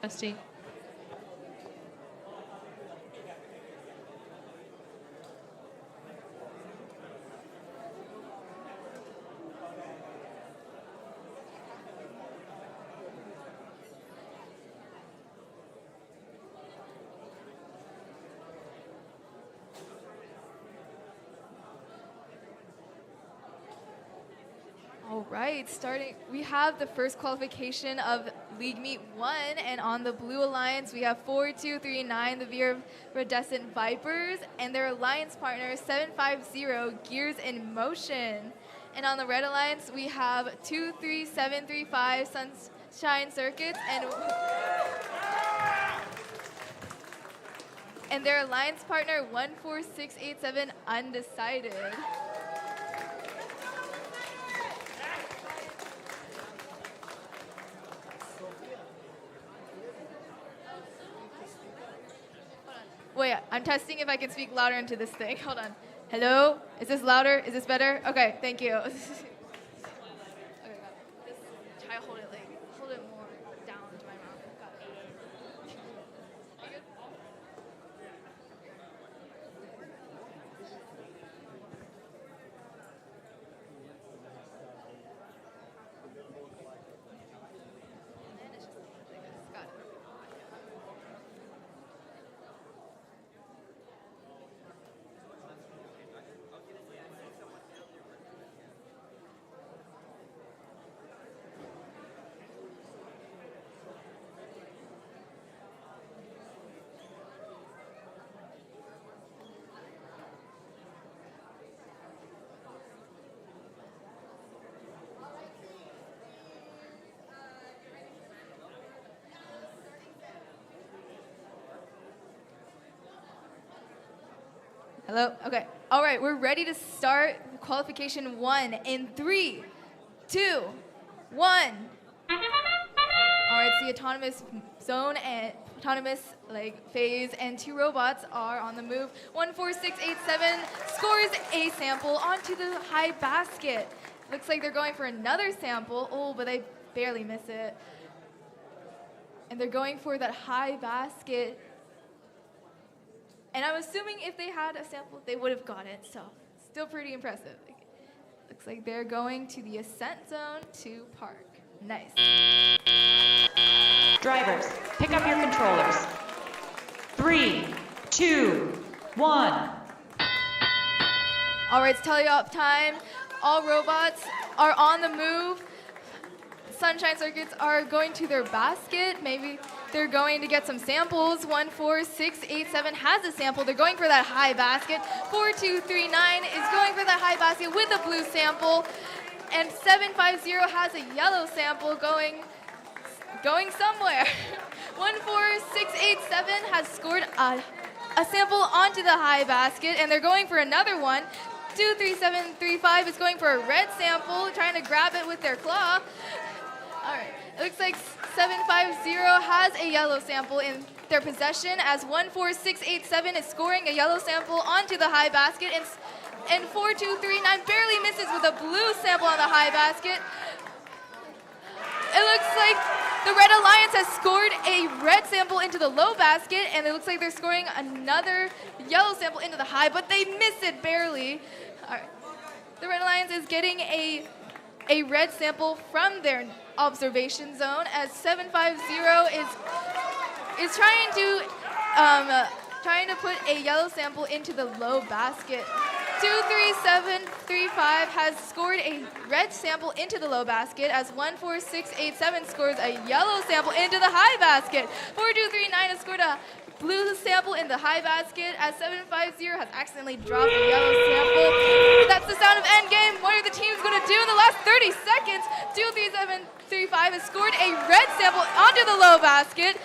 Testing. All right, we have the first qualification of League Meet 1, and on the blue alliance, we have 4239, the Viridescent Vipers, and their alliance partner, 750, Gears in Motion. And on the red alliance, we have 23735, Sunshine Circuits, and their alliance partner, 14687, Undecided. Wait, I'm testing if I can speak louder into this thing. Hold on. Hello? Is this louder? Is this better? Okay, thank you. Okay, just try to hold it more down to my mouth. Got it. You good? And then it's just like this. Got it. Hello? Okay. All right, we're ready to start qualification 1 in 3, 2, 1. All right, it's the autonomous zone and autonomous phase, and 2 robots are on the move. 14687 scores a sample onto the high basket. Looks like they're going for another sample. Oh, but they barely miss it. And they're going for that high basket. And I'm assuming if they had a sample, they would have got it. So still pretty impressive. Looks like they're going to the ascent zone to park. Nice. Drivers, pick up your controllers. 3, 2, 1. All right, it's tele-op time. All robots are on the move. Sunshine Circuits are going to their basket. Maybe they're going to get some samples. 14687 has a sample. They're going for that high basket. 4239 is going for that high basket with a blue sample. And 750 has a yellow sample going somewhere. 14687 has scored a sample onto the high basket, and they're going for another one. 23735 is going for a red sample, trying to grab it with their claw. All right, it looks like 750 has a yellow sample in their possession, as 14687 is scoring a yellow sample onto the high basket, and 4239 barely misses with a blue sample on the high basket. It looks like the Red Alliance has scored a red sample into the low basket, and it looks like they're scoring another yellow sample into the high, but they miss it barely. All right. The Red Alliance is getting a red sample from their observation zone, as 750 is trying to put a yellow sample into the low basket. 23735 has scored a red sample into the low basket, as 14687 scores a yellow sample into the high basket. 4239 has scored a blue sample in the high basket, as 750 has accidentally dropped a yellow sample. That's the sound of endgame. What are the teams going to do in the last 30 seconds? 23735 has scored a red sample onto the low basket.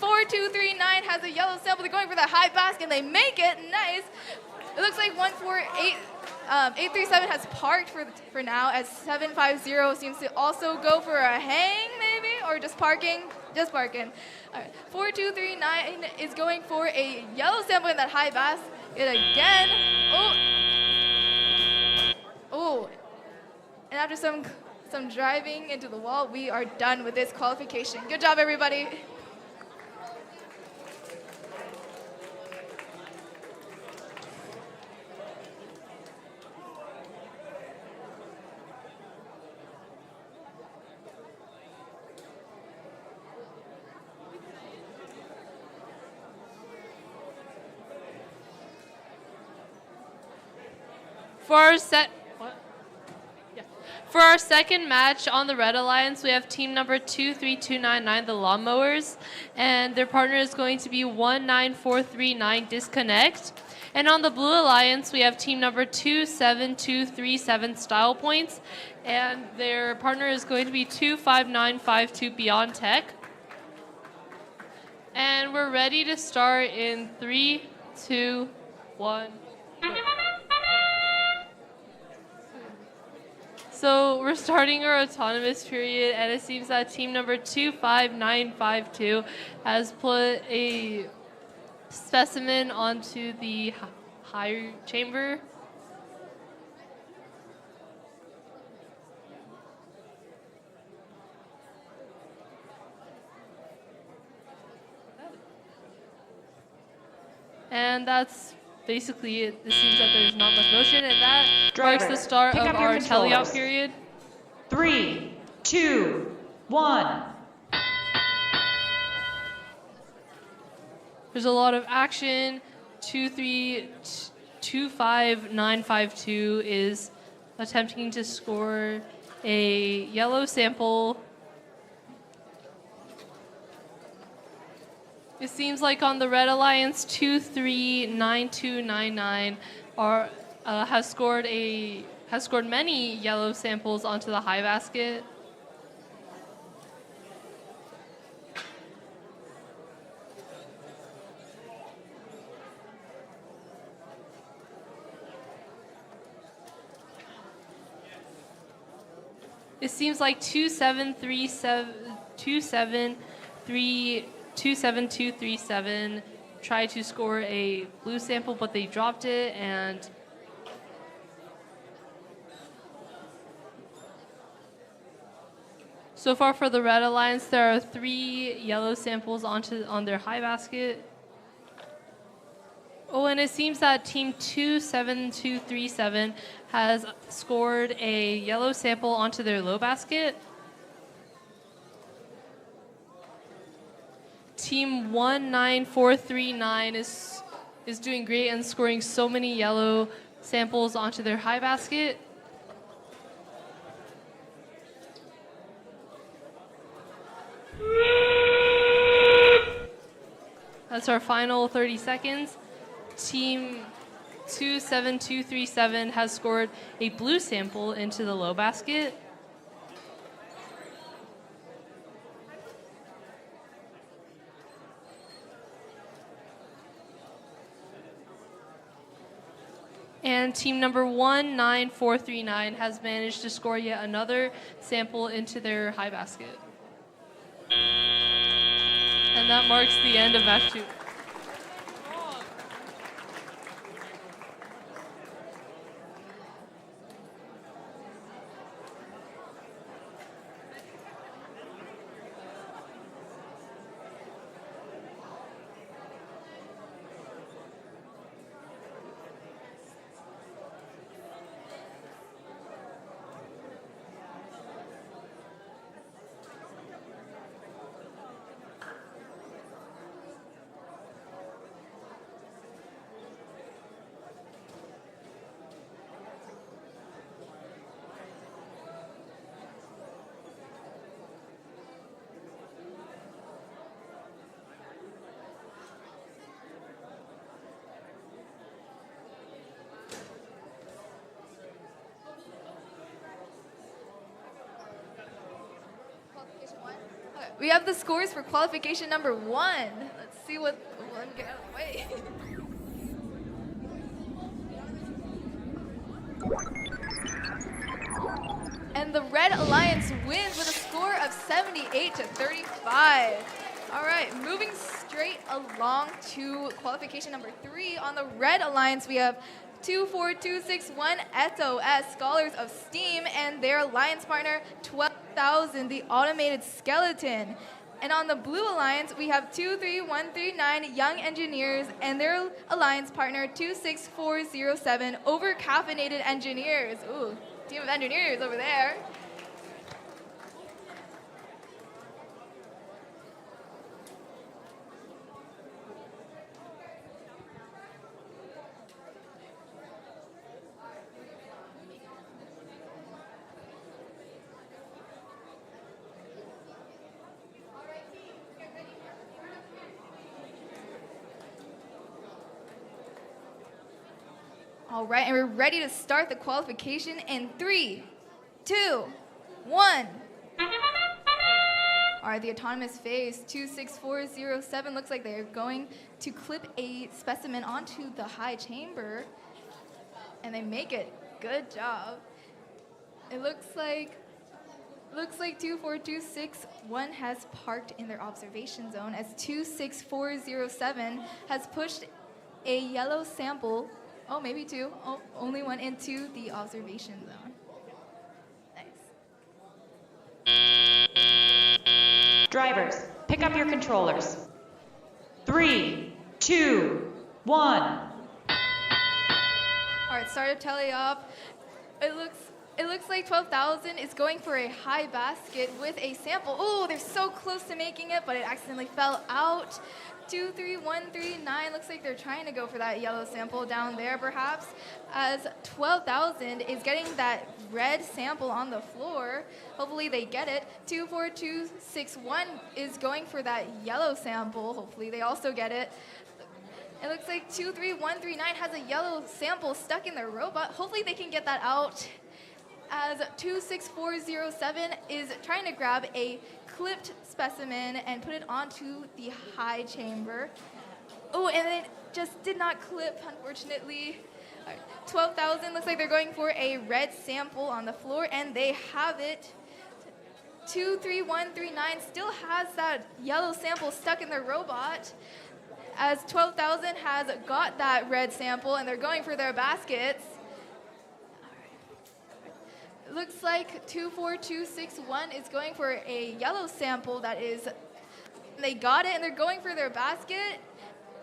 4239 has a yellow sample. They're going for the high basket, and they make it. Nice. It looks like 837 has parked for now, as 750 seems to also go for a hang, maybe, or just parking. Just parking. All right. 4239 is going for a yellow sample in that high basket again. Oh. And after some some driving into the wall, we are done with this qualification. Good job, everybody. For our second match on the Red Alliance, we have team number 23299, the Lawnmowers, and their partner is going to be 19439, Disconnect. And on the Blue Alliance, we have team number 27237, Style Points, and their partner is going to be 25952, Beyond Tech. And we're ready to start in 3, 2, 1. So we're starting our autonomous period, and it seems that team number 25952 has put a specimen onto the higher chamber. And that's basically it. It seems that there's not much motion, and that marks the start of our teleout period. 3, 2, 1. There's a lot of action. 2325952 is attempting to score a yellow sample. It seems like on the Red Alliance, 239299 has scored many yellow samples onto the high basket. It seems like 27237 tried to score a blue sample, but they dropped it, and so far for the Red Alliance, there are 3 yellow samples on their high basket. Oh, and it seems that team 27237 has scored a yellow sample onto their low basket. Team 19439 is doing great and scoring so many yellow samples onto their high basket. That's our final 30 seconds. Team 27237 has scored a blue sample into the low basket. And team number 19439 has managed to score yet another sample into their high basket. And that marks the end of match 2. We have the scores for qualification number 1. Let's see what one get out of the way. And the Red Alliance wins with a score of 78-35. All right, moving straight along to qualification number 3. On the Red Alliance, we have 24261 SOS, Scholars of Steam, and their alliance partner, 12,000, the Automated Skeleton. And on the Blue Alliance, we have 23139 Young Engineers and their alliance partner, 26407, Over-Caffeinated Engineers. Ooh, team of engineers over there. All right, and we're ready to start the qualification in 3, 2, 1. All right, the autonomous phase 26407 looks like they're going to clip a specimen onto the high chamber, and they make it. Good job. It looks like 24261 has parked in their observation zone as 26407 has pushed a yellow sample. Oh, maybe two. Oh, only one into the observation zone. Nice. Drivers, pick up your controllers. 3, 2, 1. All right, startup teleop. It looks like 12,000 is going for a high basket with a sample. Oh, they're so close to making it, but it accidentally fell out. 23139 looks like they're trying to go for that yellow sample down there, perhaps, as 12,000 is getting that red sample on the floor. Hopefully they get it. 24261 is going for that yellow sample. Hopefully they also get it. It looks like 23139 has a yellow sample stuck in their robot. Hopefully they can get that out, as 26407 is trying to grab a clipped specimen and put it onto the high chamber. Oh, and it just did not clip, unfortunately. 12,000 looks like they're going for a red sample on the floor, and they have it. 23139 still has that yellow sample stuck in their robot, as 12,000 has got that red sample, and they're going for their baskets. Looks like 24261 is going for a yellow sample that is, they got it and they're going for their basket.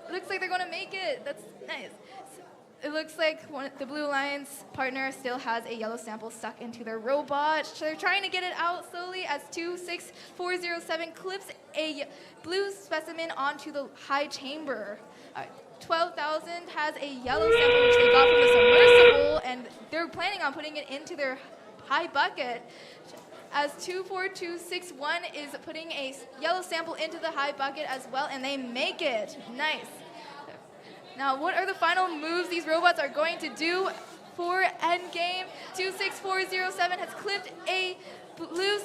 Looks like they're going to make it. That's nice. It looks like the Blue Alliance partner still has a yellow sample stuck into their robot. So they're trying to get it out slowly as 26407 clips a blue specimen onto the high chamber. 12,000 has a yellow sample which they got from the submersible, and they're planning on putting it into their high bucket, as 24261 is putting a yellow sample into the high bucket as well, and they make it. Nice. Now, what are the final moves these robots are going to do for endgame? 26407 has clipped a blue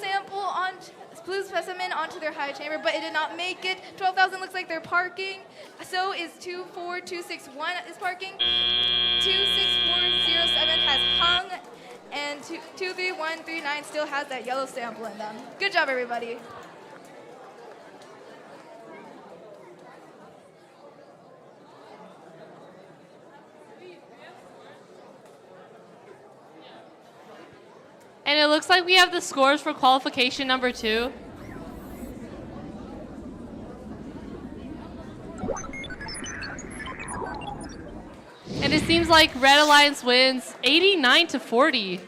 specimen onto their high chamber, but it did not make it. 12,000 looks like they're parking. So is 24261 is parking. 26407 has hung, and 23139 still has that yellow sample in them. Good job, everybody. And it looks like we have the scores for qualification number 2. And it seems like Red Alliance wins 89-40.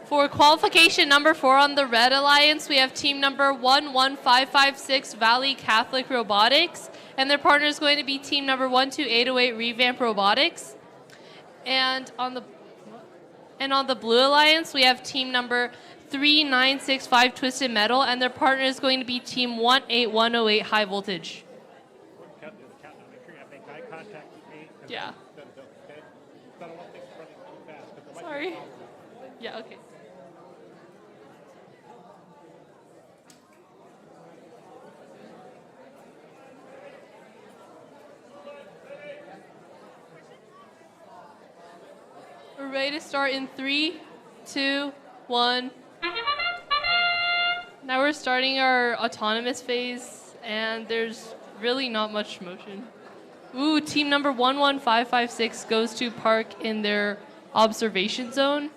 For qualification number 4 on the Red Alliance, we have team number 11556 Valley Catholic Robotics, and their partner is going to be team number 12808 RevAmped Robotics. And on the Blue Alliance, we have team number 3965 Twisted Metal, and their partner is going to be team 18108 High Voltage. Make sure you make eye contact with me. Yeah. Okay? I don't want things running too fast. 'Cause there might be Sorry. problems. Yeah, okay. We're ready to start in 3, 2, 1. Now we're starting our autonomous phase, and there's really not much motion. Ooh, team number 11556 goes to park in their observation zone.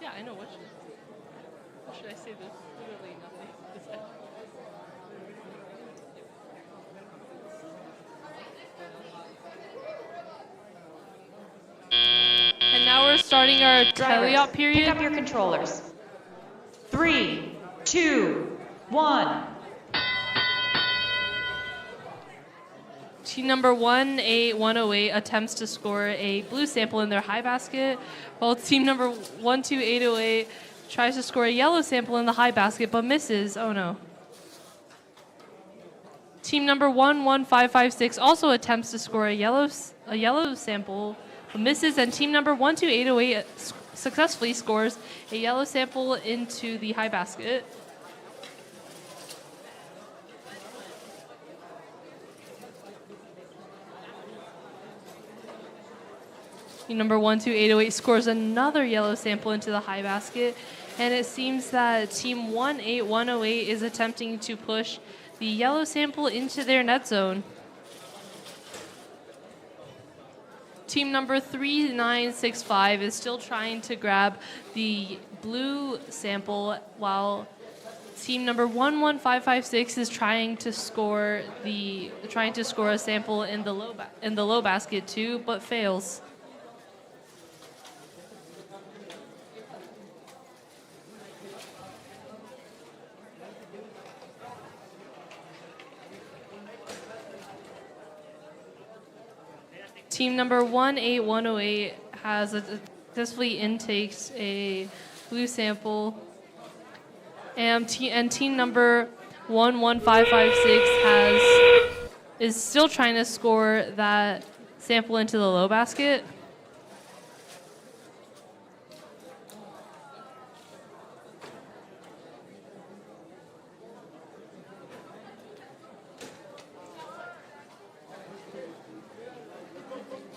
Yeah, I know. What should I say? There's literally nothing to say. And now we're starting our teleop period. Pick up your controllers. 3, 2, 1. Team number 18108 attempts to score a blue sample in their high basket, while team number 12808 tries to score a yellow sample in the high basket but misses. Oh no. Team number 11556 also attempts to score a yellow sample but misses, and team number 12808 successfully scores a yellow sample into the high basket. Team number 12808 scores another yellow sample into the high basket, and it seems that team 18108 is attempting to push the yellow sample into their net zone. Team number 3965 is still trying to grab the blue sample, while team number 11556 is trying to score a sample in the low basket too, but fails. Team number 18108 has successfully intakes a blue sample, and team number 11556 is still trying to score that sample into the low basket.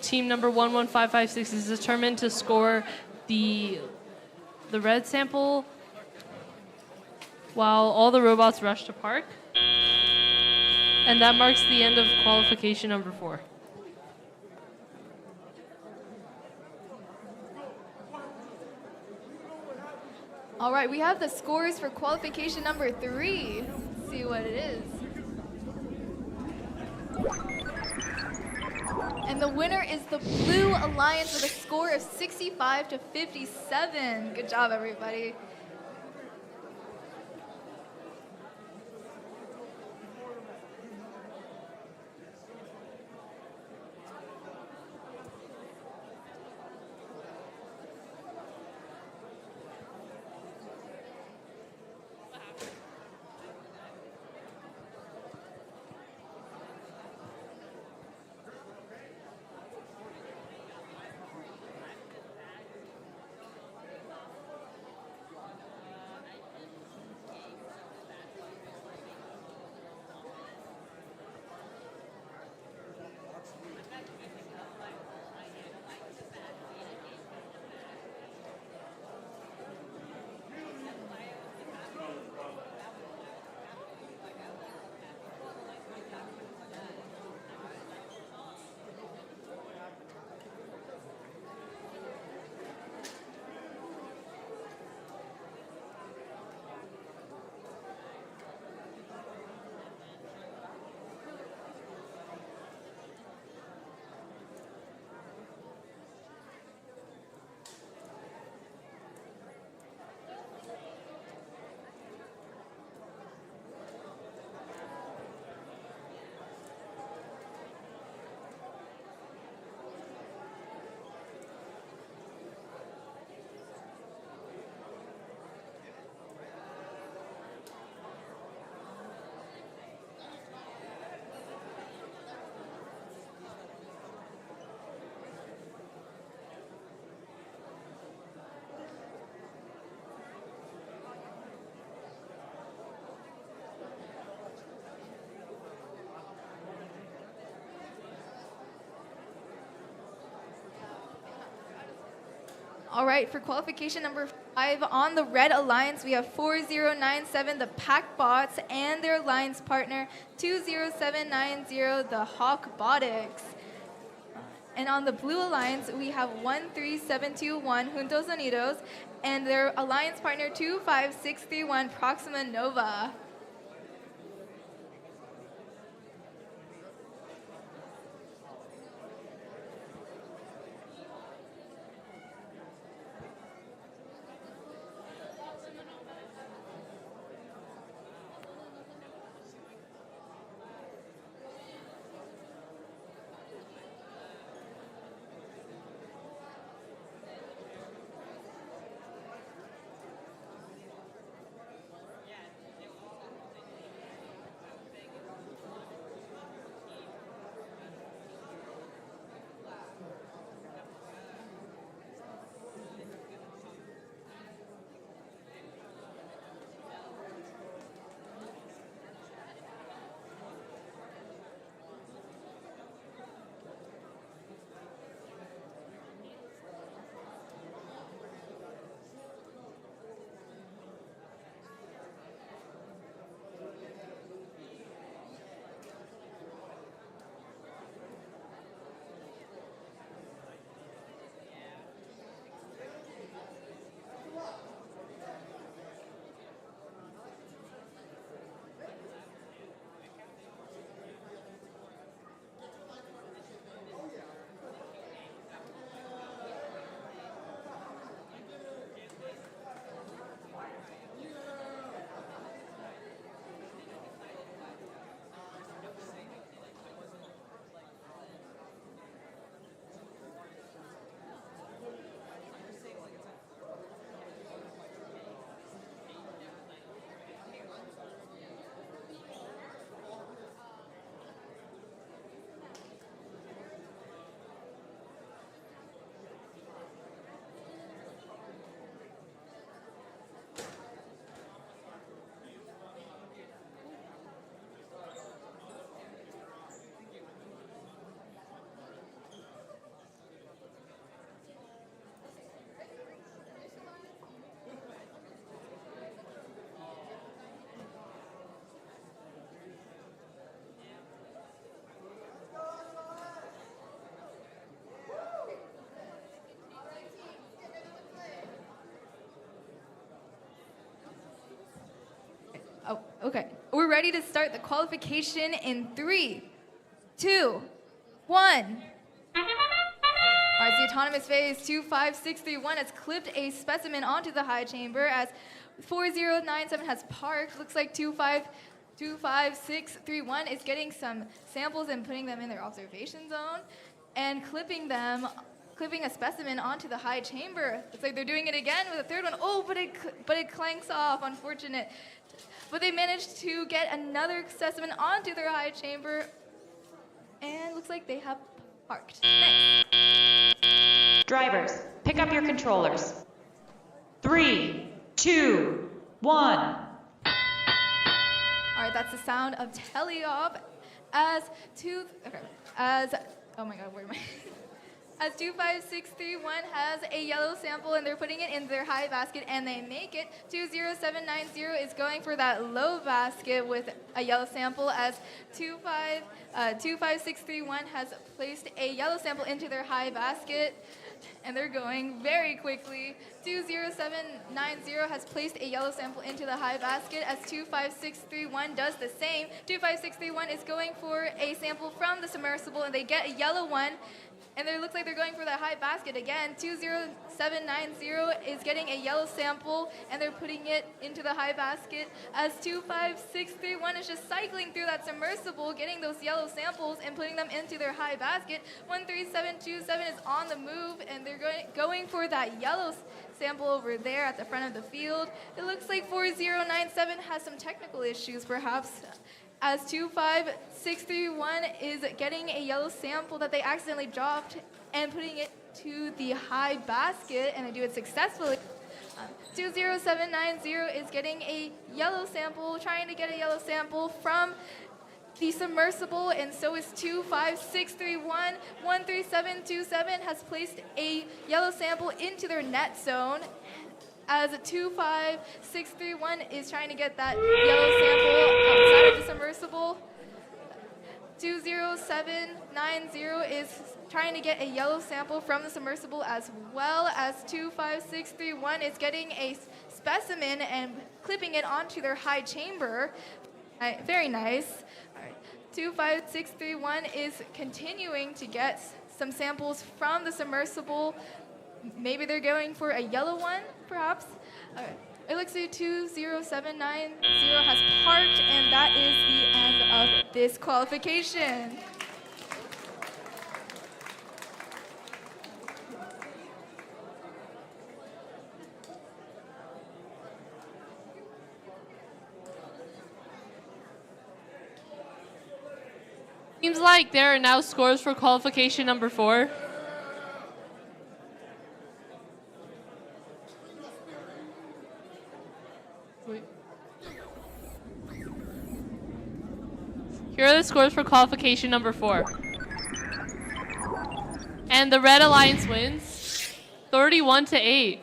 Team number 11556 is determined to score the red sample while all the robots rush to park. And that marks the end of qualification number 4. All right, we have the scores for qualification number 3. Let's see what it is. And the winner is the Blue Alliance with a score of 65 to 57. Good job, everybody. All right, for qualification number 5 on the red alliance, we have 4097, the Pac-Bots, and their alliance partner 20790, the Robotics. And on the blue alliance, we have 13721, Juntos Unidos, and their alliance partner 25631, Proxima Nova. Oh, okay. We're ready to start the qualification in 3, 2, 1. All right, the autonomous phase 25631 has clipped a specimen onto the high chamber as 4097 has parked. Looks like 25631 is getting some samples and putting them in their observation zone and clipping a specimen onto the high chamber. Looks like they're doing it again with a third one. Oh, but it clanks off. Unfortunate. But they managed to get another specimen onto their high chamber, and looks like they have parked. Nice. Drivers, pick up your controllers. 3, 2, 1. All right, that's the sound of teleop oh my God, where am I? As 25631 has a yellow sample and they're putting it in their high basket and they make it. 20790 is going for that low basket with a yellow sample as 25631 has placed a yellow sample into their high basket and they're going very quickly. 20790 has placed a yellow sample into the high basket as 25631 does the same. 25631 is going for a sample from the submersible and they get a yellow one. And it looks like they're going for the high basket again. 20790 is getting a yellow sample, and they're putting it into the high basket as 25631 is just cycling through that submersible, getting those yellow samples and putting them into their high basket. 13727 is on the move, and they're going for that yellow sample over there at the front of the field. It looks like 4097 has some technical issues, perhaps, as 25631 is getting a yellow sample that they accidentally dropped and putting it to the high basket, and they do it successfully. 20790 is getting a yellow sample, trying to get a yellow sample from the submersible, and so is 25631. 13727 has placed a yellow sample into their net zone, as 25631 is trying to get that yellow sample outside of the submersible. 20790 is trying to get a yellow sample from the submersible, as well as 25631 is getting a specimen and clipping it onto their high chamber. Very nice. All right. 25631 is continuing to get some samples from the submersible. Maybe they're going for a yellow one, perhaps. All right. It looks like 20790 has parked, and that is the end of this qualification. Seems like there are now scores for qualification number 4. Here are the scores for qualification number 4. And the Red Alliance wins 31-8.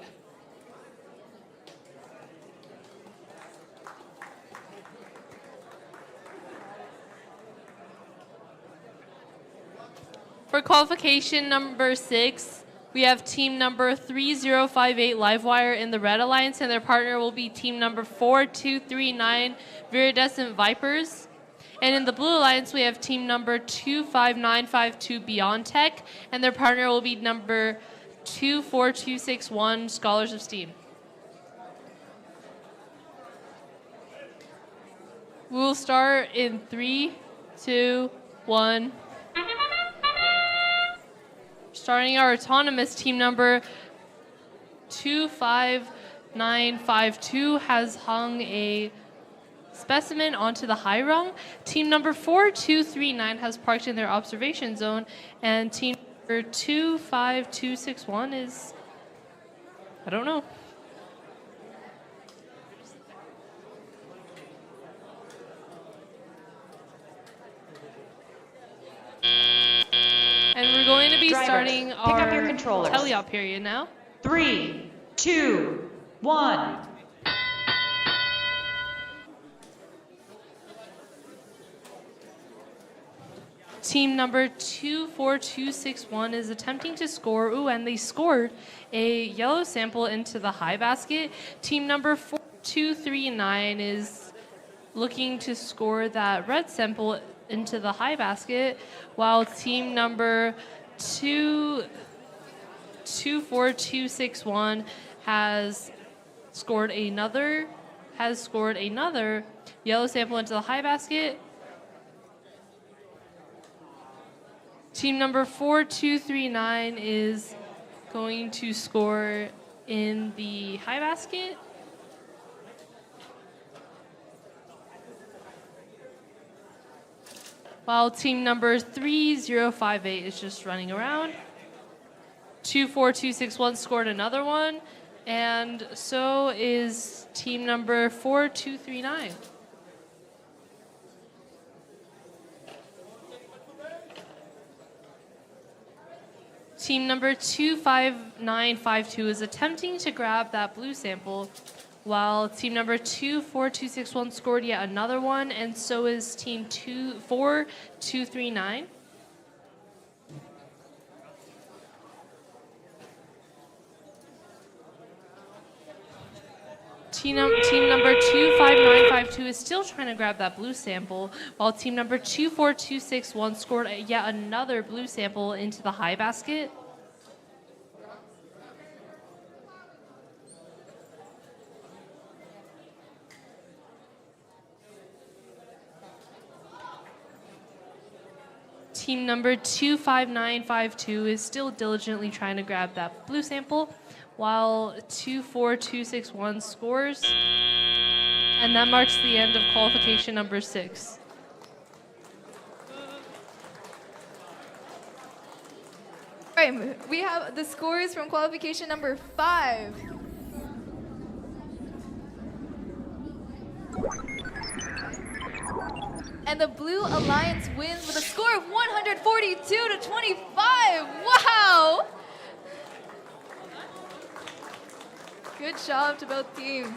For qualification number 6, we have team number 3058 Livewire in the Red Alliance, and their partner will be team number 4239 Viridescent Vipers. And in the Blue Alliance, we have team number 25952 Beyond Tech, and their partner will be number 24261 Scholars of Steam. We will start in 3, 2, 1. Starting our autonomous, team number 25952 has hung a specimen onto the high rung. Team number 4239 has parked in their observation zone, and team number 25261 is, I don't know. And we're going to be Drivers, starting pick our up your controllers. teleop period now. 3, 2, 1. Team number 24261 is attempting to score, and they scored a yellow sample into the high basket. Team number 4239 is looking to score that red sample into the high basket, while team number 24261 has scored another yellow sample into the high basket. Team number 4239 is going to score in the high basket. While team number 3058 is just running around. 24261 scored another one, and so is team number 4239. Team number 25952 is attempting to grab that blue sample, while team number 24261 scored yet another one, and so is team 4239. Team number 25952 is still trying to grab that blue sample, while team number 24261 scored yet another blue sample into the high basket. Team number 25952 is still diligently trying to grab that blue sample, while 24261 scores, and that marks the end of qualification number 6. All right, we have the scores from qualification number 5. And the Blue Alliance wins with a score of 142-25. Wow! Good job to both teams.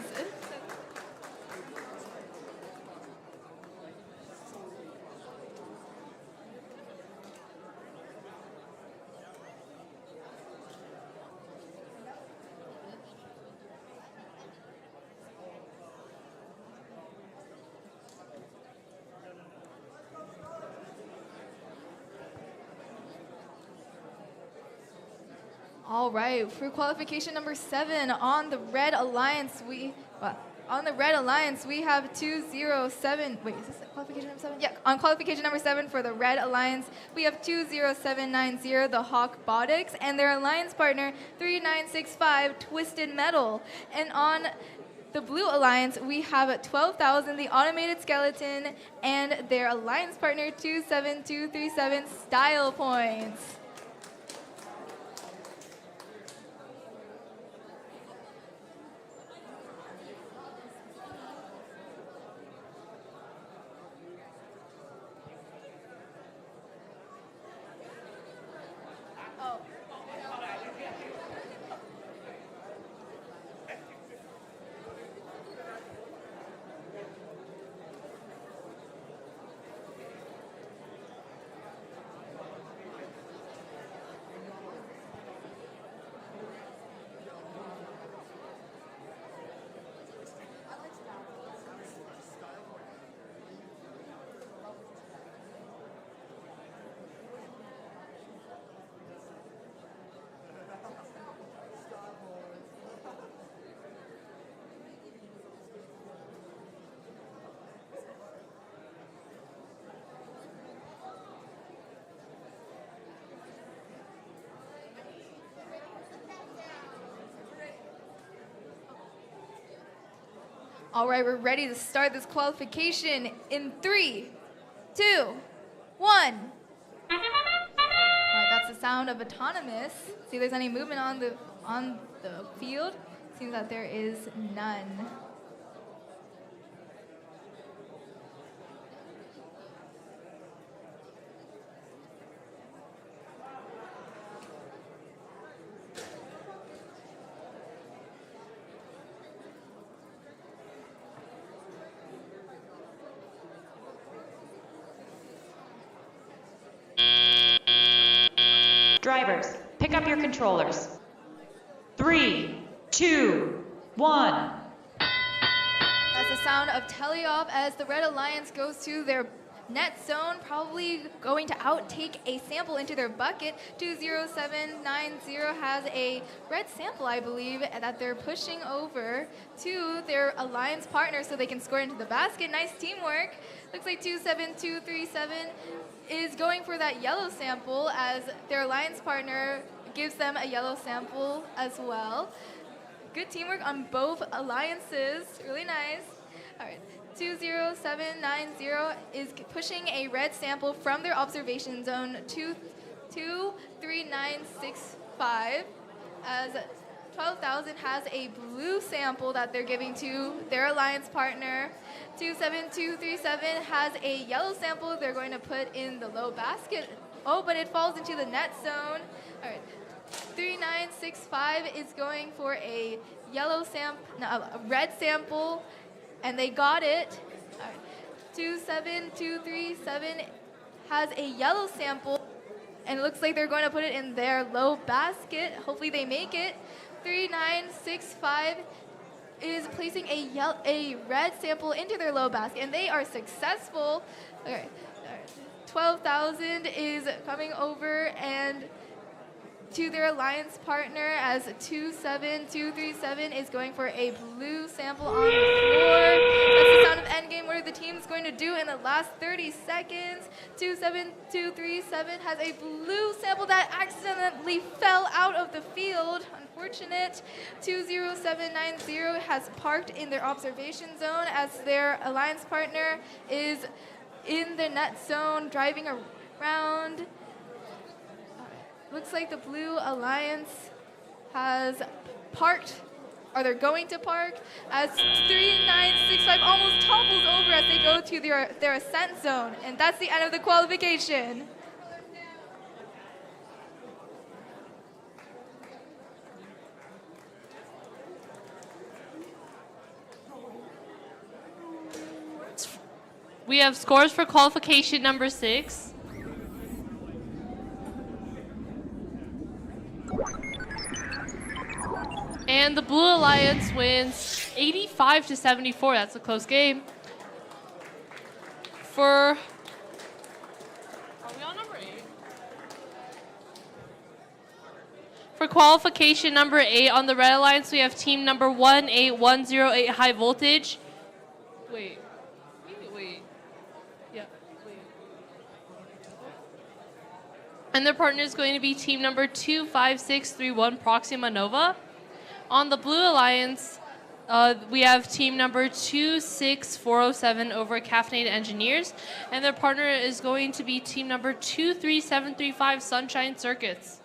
All right, for qualification number 7 on the Red Alliance, we have 207. Wait, is this qualification number 7? Yeah, on qualification number 7 for the Red Alliance, we have 20790, the Robotics, and their alliance partner 3965, Twisted Metal. And on the Blue Alliance, we have 12,000, the Automated Skeleton, and their alliance partner 27237, Style Points. All right, we're ready to start this qualification in 3, 2, 1. All right, that's the sound of autonomous. See if there's any movement on the field. Seems that there is none. Drivers, pick up your controllers. 3, 2, 1. That's the sound of teleop as the Red Alliance goes to their net zone, probably going to outtake a sample into their bucket. 20790 has a red sample, I believe, that they're pushing over to their alliance partner so they can score into the basket. Nice teamwork. Looks like 27237 is going for that yellow sample as their alliance partner gives them a yellow sample as well. Good teamwork on both alliances. Really nice. All right. 20790 is pushing a red sample from their observation zone 23965 as 12,000 has a blue sample that they're giving to their alliance partner. 27237 has a yellow sample they're going to put in the low basket. Oh, but it falls into the net zone. All right. 3965 is going for a red sample, and they got it. All right. 27237 has a yellow sample, and it looks like they're going to put it in their low basket. Hopefully they make it. 3965 is placing a red sample into their low basket, and they are successful. All right. 12,000 is coming over and to their alliance partner as 27237 is going for a blue sample on the floor. That's the sound of endgame. What are the teams going to do in the last 30 seconds? 27237 has a blue sample that accidentally fell out of the field. Unfortunate. 20790 has parked in their observation zone as their alliance partner is in the net zone driving around. Looks like the Blue Alliance has parked or they're going to park, as 3965 almost topples over as they go to their ascent zone. And that's the end of the qualification. We have scores for qualification number 6. And the Blue Alliance wins 85-74. That's a close game. Are we on number 8? For qualification number 8 on the Red Alliance, we have team number 18108 High Voltage. Wait. And their partner is going to be team number 25631 Proxima Nova. On the Blue Alliance, we have team number 26407 Over-Caffeinated Engineers. And their partner is going to be team number 23735 Sunshine Circuits.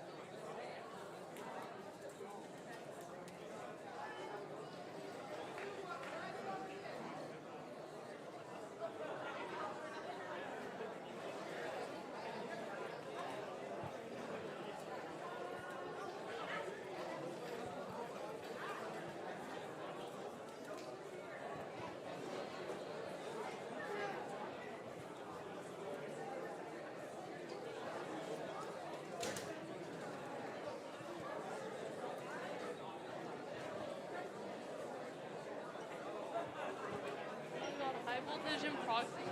High voltage and Proxima.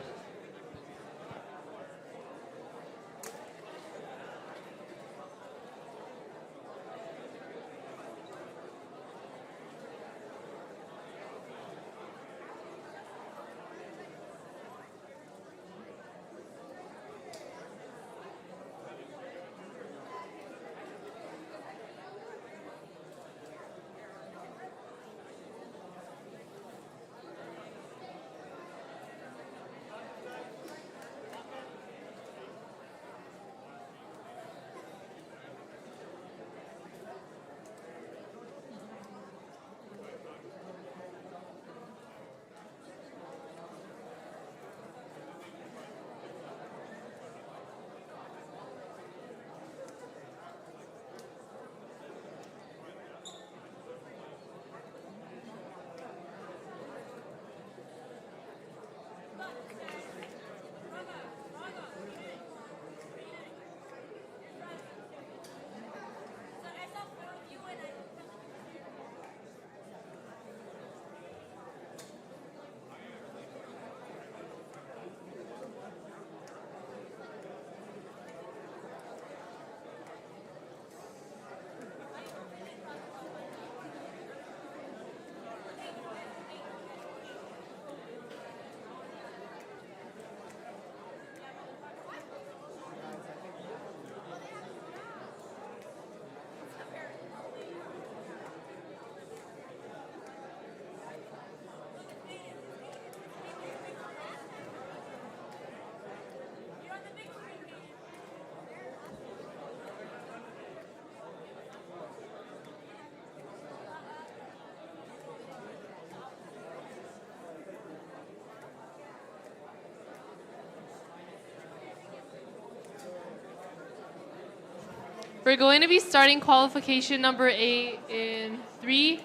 We're going to be starting qualification number 8 in 3,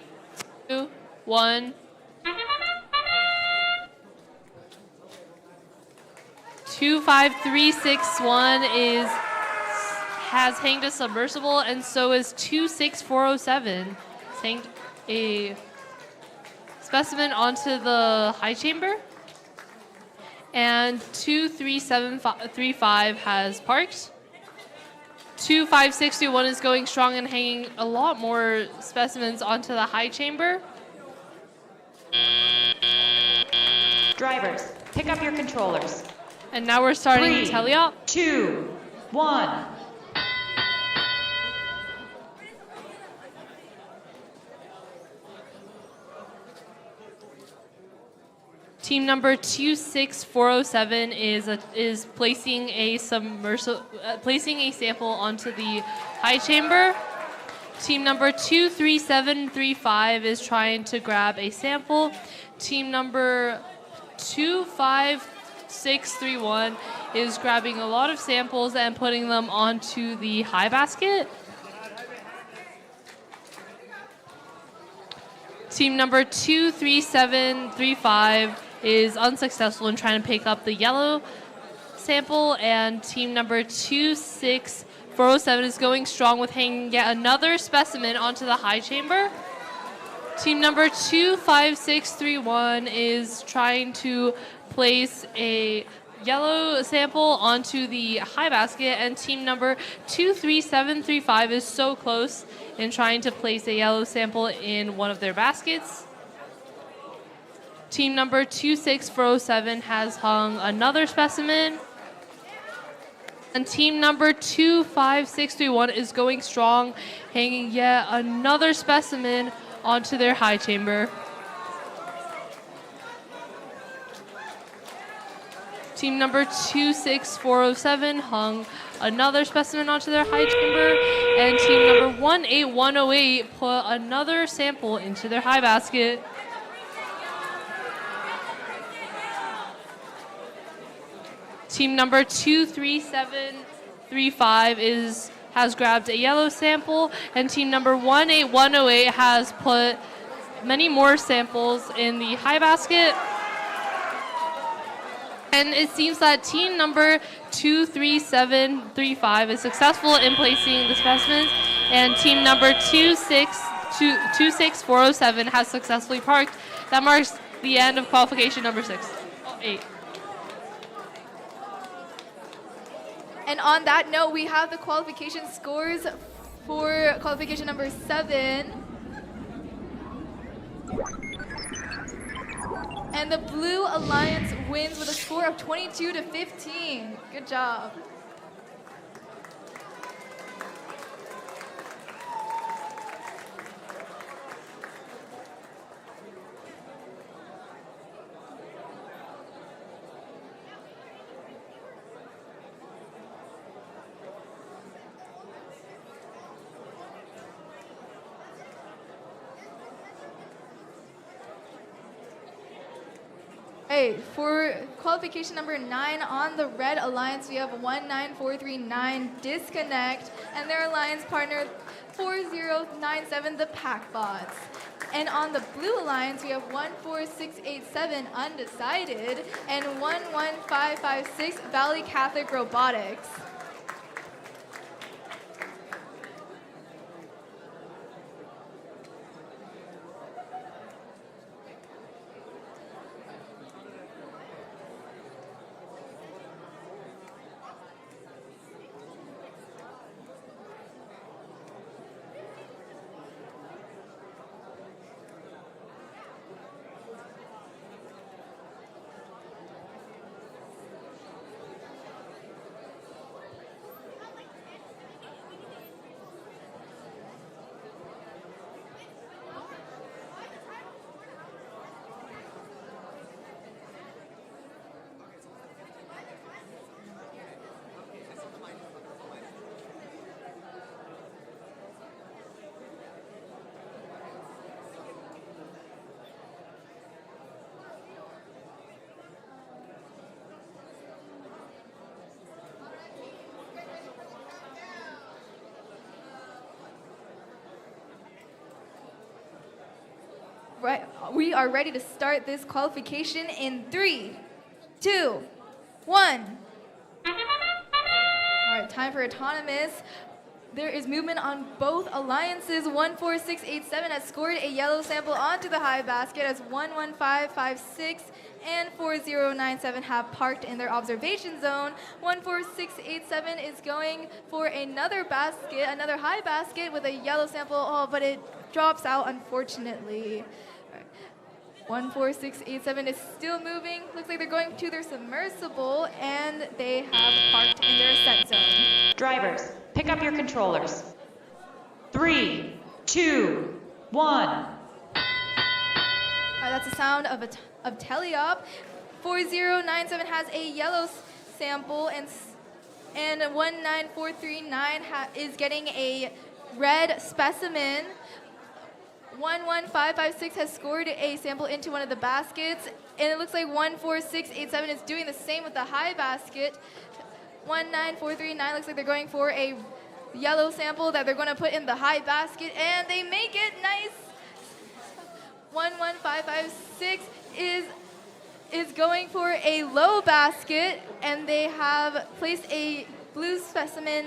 2, 1. 25361 has hanged a submersible, and so is 26407. It's hanged a specimen onto the high chamber. And 23735 has parked. 25621 is going strong and hanging a lot more specimens onto the high chamber. Drivers, pick up your controllers. And now we're starting 3, teleop. 2, 1. Team number 26407 is placing a sample onto the high chamber. Team number 23735 is trying to grab a sample. Team number 25631 is grabbing a lot of samples and putting them onto the high basket. Team number 23735 is unsuccessful in trying to pick up the yellow sample, and team number 26407 is going strong with hanging yet another specimen onto the high chamber. Team number 25631 is trying to place a yellow sample onto the high basket, and team number 23735 is so close in trying to place a yellow sample in one of their baskets. Team number 26407 has hung another specimen. And team number 25631 is going strong, hanging yet another specimen onto their high chamber. Team number 26407 hung another specimen onto their high chamber, and team number 18108 put another sample into their high basket. Team number 23735 has grabbed a yellow sample, and team number 18108 has put many more samples in the high basket. And it seems that team number 23735 is successful in placing the specimens, and team number 26407 has successfully parked. That marks the end of qualification number 8. And on that note, we have the qualification scores for qualification number 7. And the Blue Alliance wins with a score of 22-15. Good job. Hey, for qualification number 9 on the Red Alliance, we have 19439 Disconnect, and their alliance partner 4097, the Pac-Bots. And on the Blue Alliance, we have 14687 Undecided and 11556 Valley Catholic Robotics. Right, we are ready to start this qualification in 3, 2, 1. All right, time for autonomous. There is movement on both alliances. 14687 has scored a yellow sample onto the high basket as 11556 and 4097 have parked in their observation zone. 14687 is going for another basket, another high basket with a yellow sample, but it drops out unfortunately. 14687 is still moving. Looks like they're going to their submersible, and they have parked in their ascent zone. Drivers, pick up your controllers. 3, 2, 1. That's the sound of teleop. 4097 has a yellow sample, and 19439 is getting a red specimen. 11556 has scored a sample into one of the baskets, and it looks like 14687 is doing the same with the high basket. 19439 looks like they're going for a yellow sample that they're going to put in the high basket, and they make it nice. 11556 is going for a low basket, and they have placed a blue specimen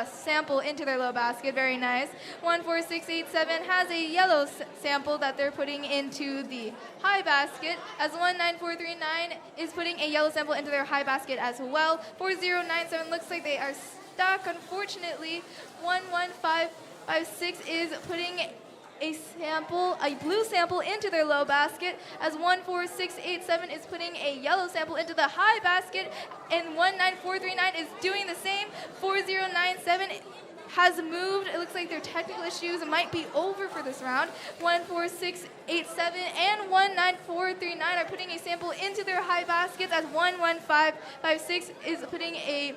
sample into their low basket. Very nice. 14687 has a yellow sample that they're putting into the high basket, as 19439 is putting a yellow sample into their high basket as well. 4097 looks like they are stuck, unfortunately. 11556 is putting a blue sample into their low basket, as 14687 is putting a yellow sample into the high basket, and 19439 is doing the same. 4097 has moved. It looks like their technical issues might be over for this round. 14687 and 19439 are putting a sample into their high baskets, as 11556 is putting a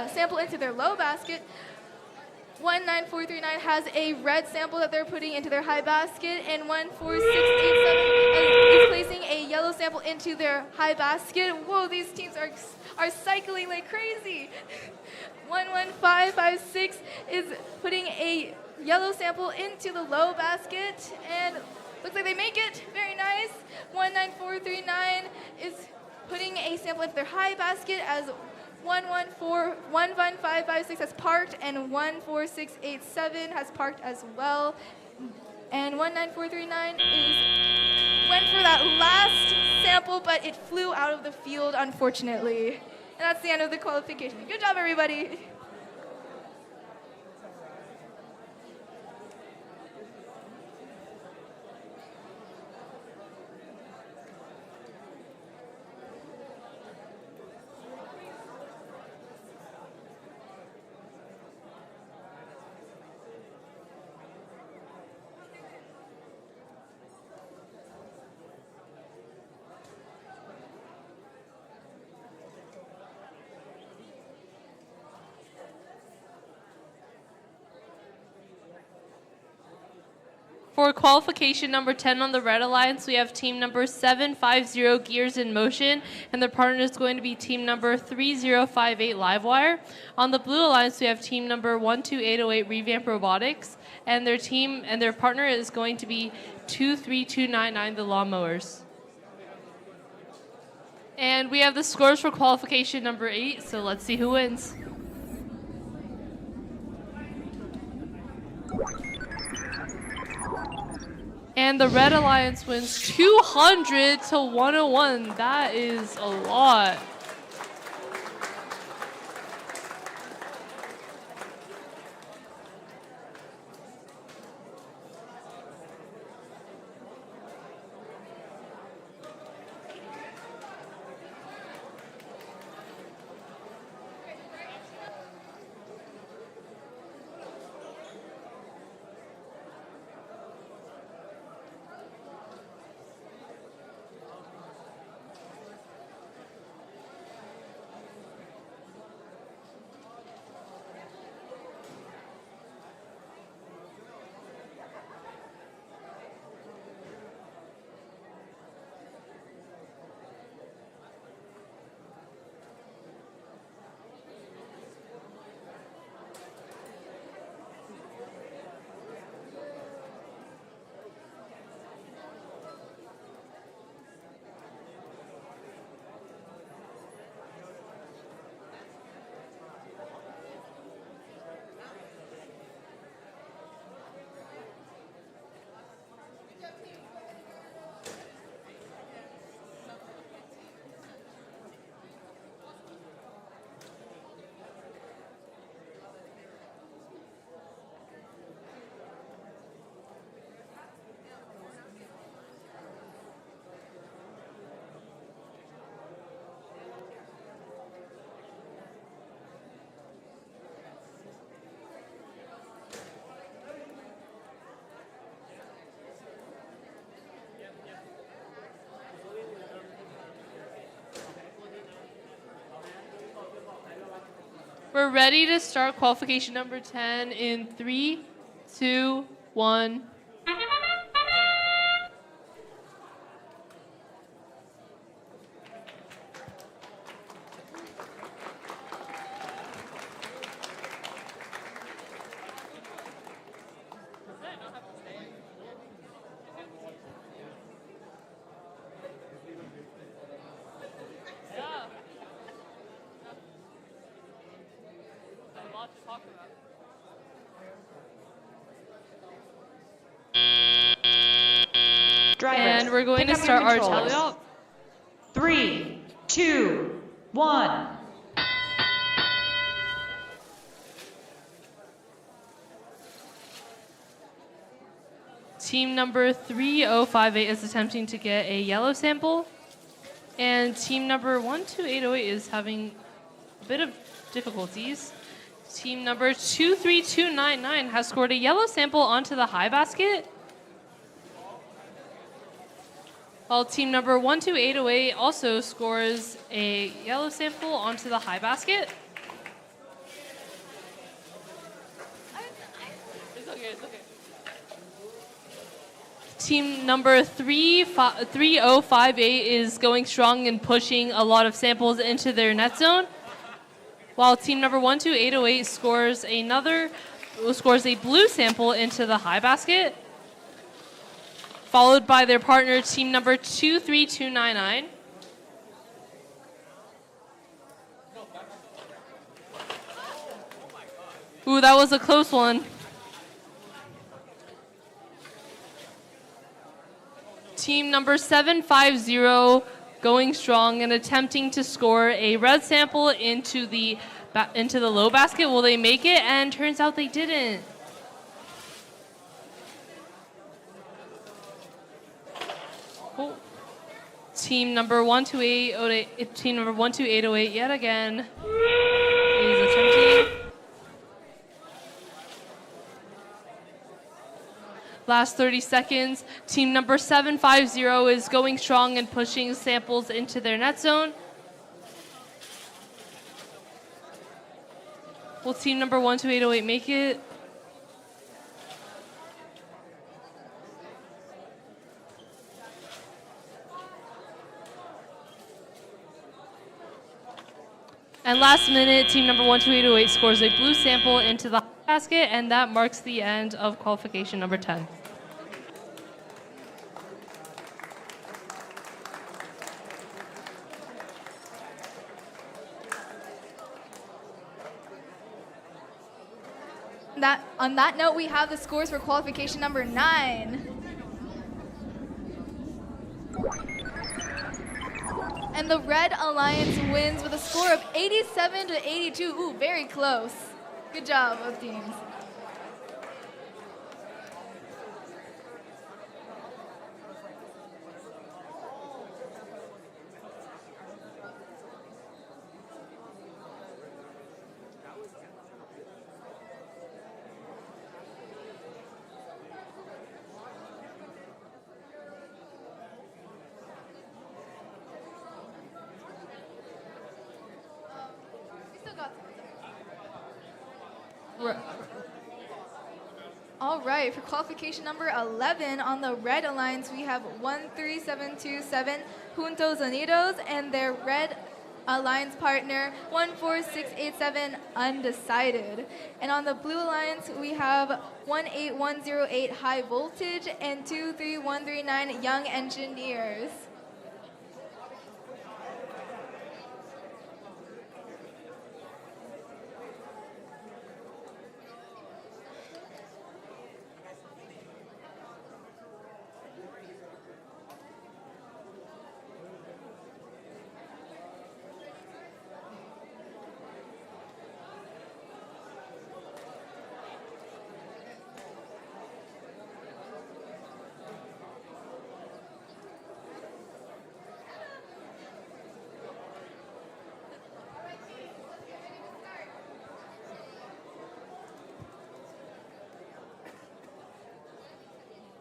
sample into their low basket. 19439 has a red sample that they're putting into their high basket, and 14687 is placing a yellow sample into their high basket. Whoa, these teams are cycling like crazy. 11556 is putting a yellow sample into the low basket, and looks like they make it. Very nice. 19439 is putting a sample into their high basket, as 11556 has parked, and 14687 has parked as well. And 19439 went for that last sample, but it flew out of the field, unfortunately. And that's the end of the qualification. Good job, everybody. For qualification number 10 on the Red Alliance, we have team number 750 Gears in Motion, and their partner is going to be team number 3058 Livewire. On the Blue Alliance, we have team number 12808 RevAmped Robotics, and their partner is going to be 23299 the Lawnmowers. And we have the scores for qualification number 8, so let's see who wins. And the Red Alliance wins 200 to 101. That is a lot. We're ready to start qualification number 10 in 3, 2, 1. Drivers, And we're going pick to up your start our controllers. teleop. 3, 2, 1. Team number 3058 is attempting to get a yellow sample. And team number 12808 is having a bit of difficulties. Team number 23299 has scored a yellow sample onto the high basket. While team number 12808 also scores a yellow sample onto the high basket. It's okay, it's okay. Team number 3058 is going strong and pushing a lot of samples into their net zone. While team number 12808 scores a blue sample into the high basket, followed by their partner, team number 23299. Ooh, that was a close one. Team number 750 going strong and attempting to score a red sample into the low basket. Will they make it? And turns out they didn't. Oh. Team number 12808 yet again is attempting. Last 30 seconds. Team number 750 is going strong and pushing samples into their net zone. Will team number 12808 make it? And last minute, team number 12808 scores a blue sample into the basket, and that marks the end of qualification number 10. On that note, we have the scores for qualification number 9. And the Red Alliance wins with a score of 87 to 82. Ooh, very close. Good job, both teams. All right, for qualification number 11 on the Red Alliance, we have 13727 Juntos Unidos and their Red Alliance partner 14687 Undecided. And on the Blue Alliance, we have 18108 High Voltage and 23139 Young Engineers.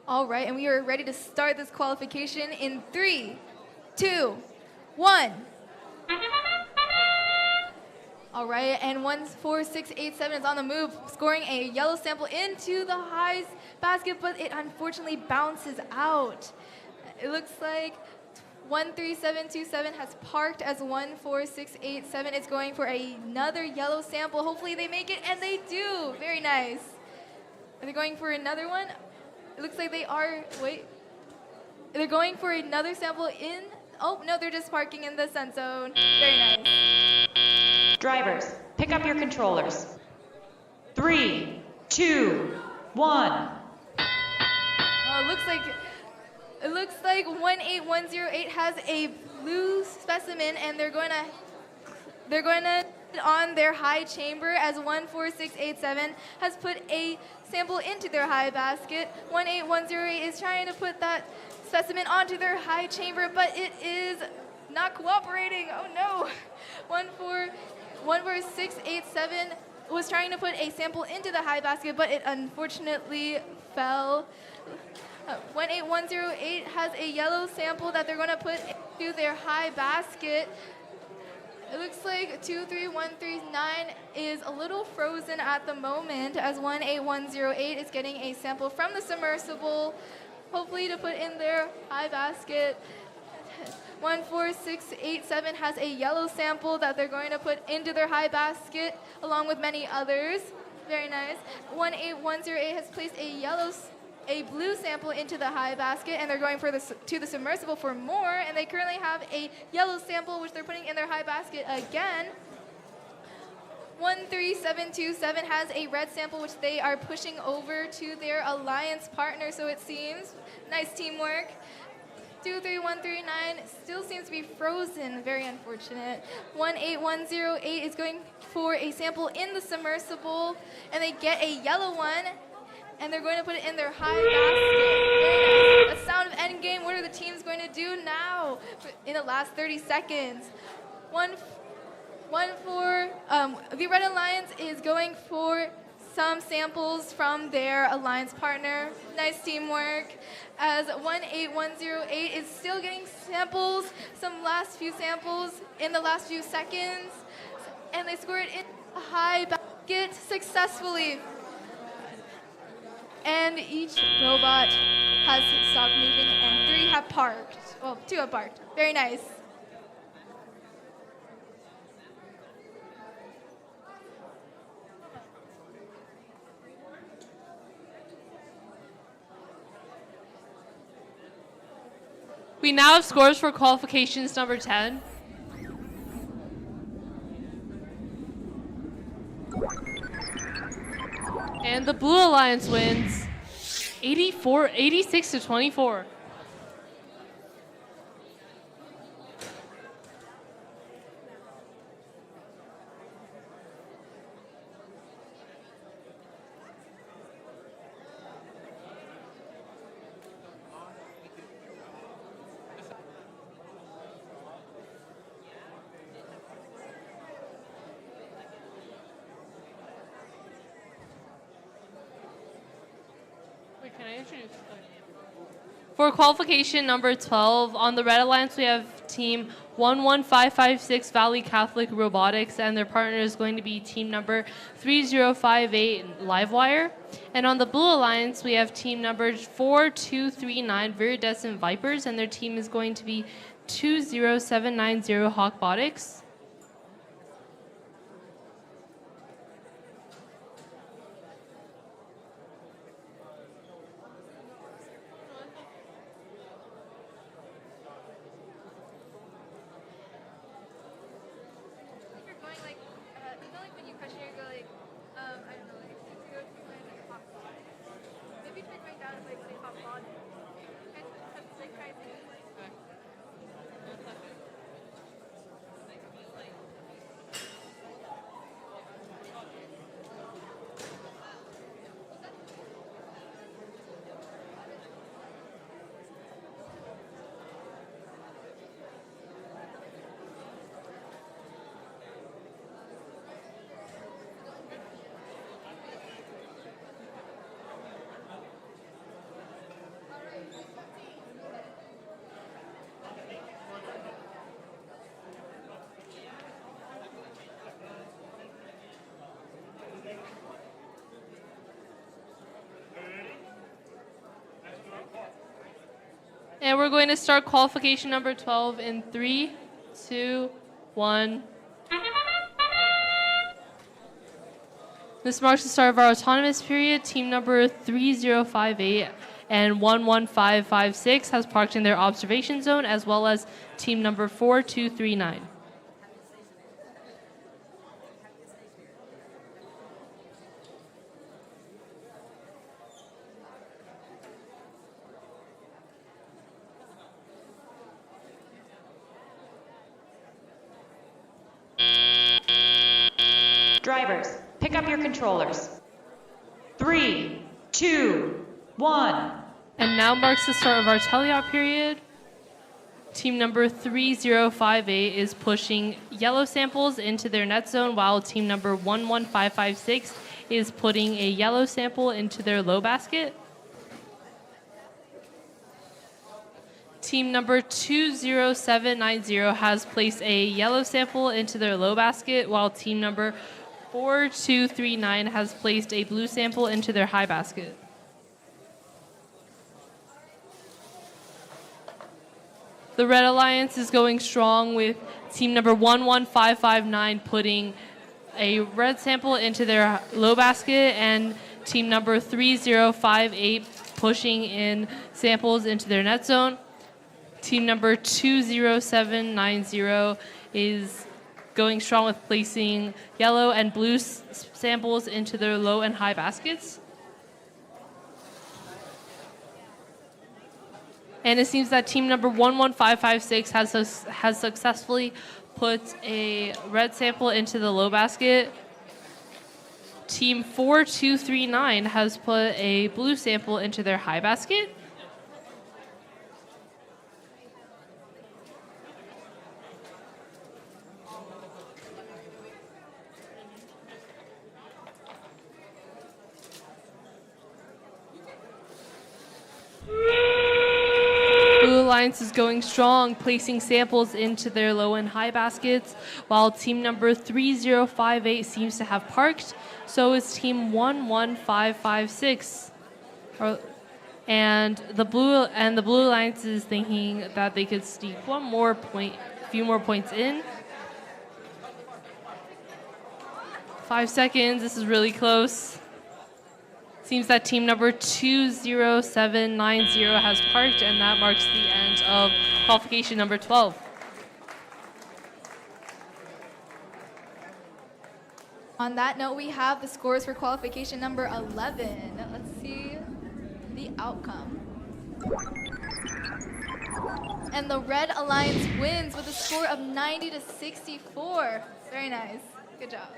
All right, and we are ready to start this qualification in 3, 2, 1. All right, and 14687 is on the move, scoring a yellow sample into the highs basket, but it unfortunately bounces out. It looks like 13727 has parked as 14687 is going for another yellow sample. Hopefully they make it, and they do. Very nice. Are they going for another one? It looks like they are. Wait. They're going for another sample in. Oh, no, they're just parking in the sun zone. Very nice. Drivers, pick up your controllers. 3, 2, 1. Oh, it looks like 18108 has a blue specimen, and they're going to on their high chamber as 14687 has put a sample into their high basket. 18108 is trying to put that specimen onto their high chamber, but it is not cooperating. Oh no. 14687 was trying to put a sample into the high basket, but it unfortunately fell. 18108 has a yellow sample that they're going to put into their high basket. It looks like 23139 is a little frozen at the moment as 18108 is getting a sample from the submersible, hopefully to put in their high basket. 14687 has a yellow sample that they're going to put into their high basket along with many others. Very nice. 18108 has placed a blue sample into the high basket, and they're going to the submersible for more, and they currently have a yellow sample which they're putting in their high basket again. 13727 has a red sample which they are pushing over to their alliance partner, so it seems. Nice teamwork. 23139 still seems to be frozen. Very unfortunate. 18108 is going for a sample in the submersible, and they get a yellow one, and they're going to put it in their high basket. Very nice. The sound of endgame. What are the teams going to do now in the last 30 seconds? The Red Alliance is going for some samples from their alliance partner. Nice teamwork. As 18108 is still getting samples, some last few samples in the last few seconds, and they scored in a high basket successfully. And each robot has stopped moving, and 3 have parked. Well, 2 have parked. Very nice. We now have scores for qualifications number 10. And the Blue Alliance wins 86-24. Can I introduce? For qualification number 12, on the Red Alliance, we have team 11556 Valley Catholic Robotics, and their partner is going to be team number 3058 Livewire. And on the Blue Alliance, we have team number 4239 Viridescent Vipers, and their team is going to be 20790 Robotics. And we're going to start qualification number 12 in 3, 2, 1. This marks the start of our autonomous period. Team number 3058 and 11556 has parked in their observation zone, as well as team number 4239. Drivers, pick up your controllers. 3, 2, 1. And now marks the start of our teleop period. Team number 3058 is pushing yellow samples into their net zone, while team number 11556 is putting a yellow sample into their low basket. Team number 20790 has placed a yellow sample into their low basket, while team number 4239 has placed a blue sample into their high basket. The Red Alliance is going strong with team number 11559 putting a red sample into their low basket, and team number 3058 pushing in samples into their net zone. Team number 20790 is going strong with placing yellow and blue samples into their low and high baskets. And it seems that team number 11556 has successfully put a red sample into the low basket. Team 4239 has put a blue sample into their high basket. Blue Alliance is going strong, placing samples into their low and high baskets, while team number 3058 seems to have parked. So is team 11556. And the Blue Alliance is thinking that they could sneak a few more points in. 5 seconds. This is really close. Seems that team number 20790 has parked, and that marks the end of qualification number 12. On that note, we have the scores for qualification number 11. Let's see the outcome. And the Red Alliance wins with a score of 90-64. Very nice. Good job.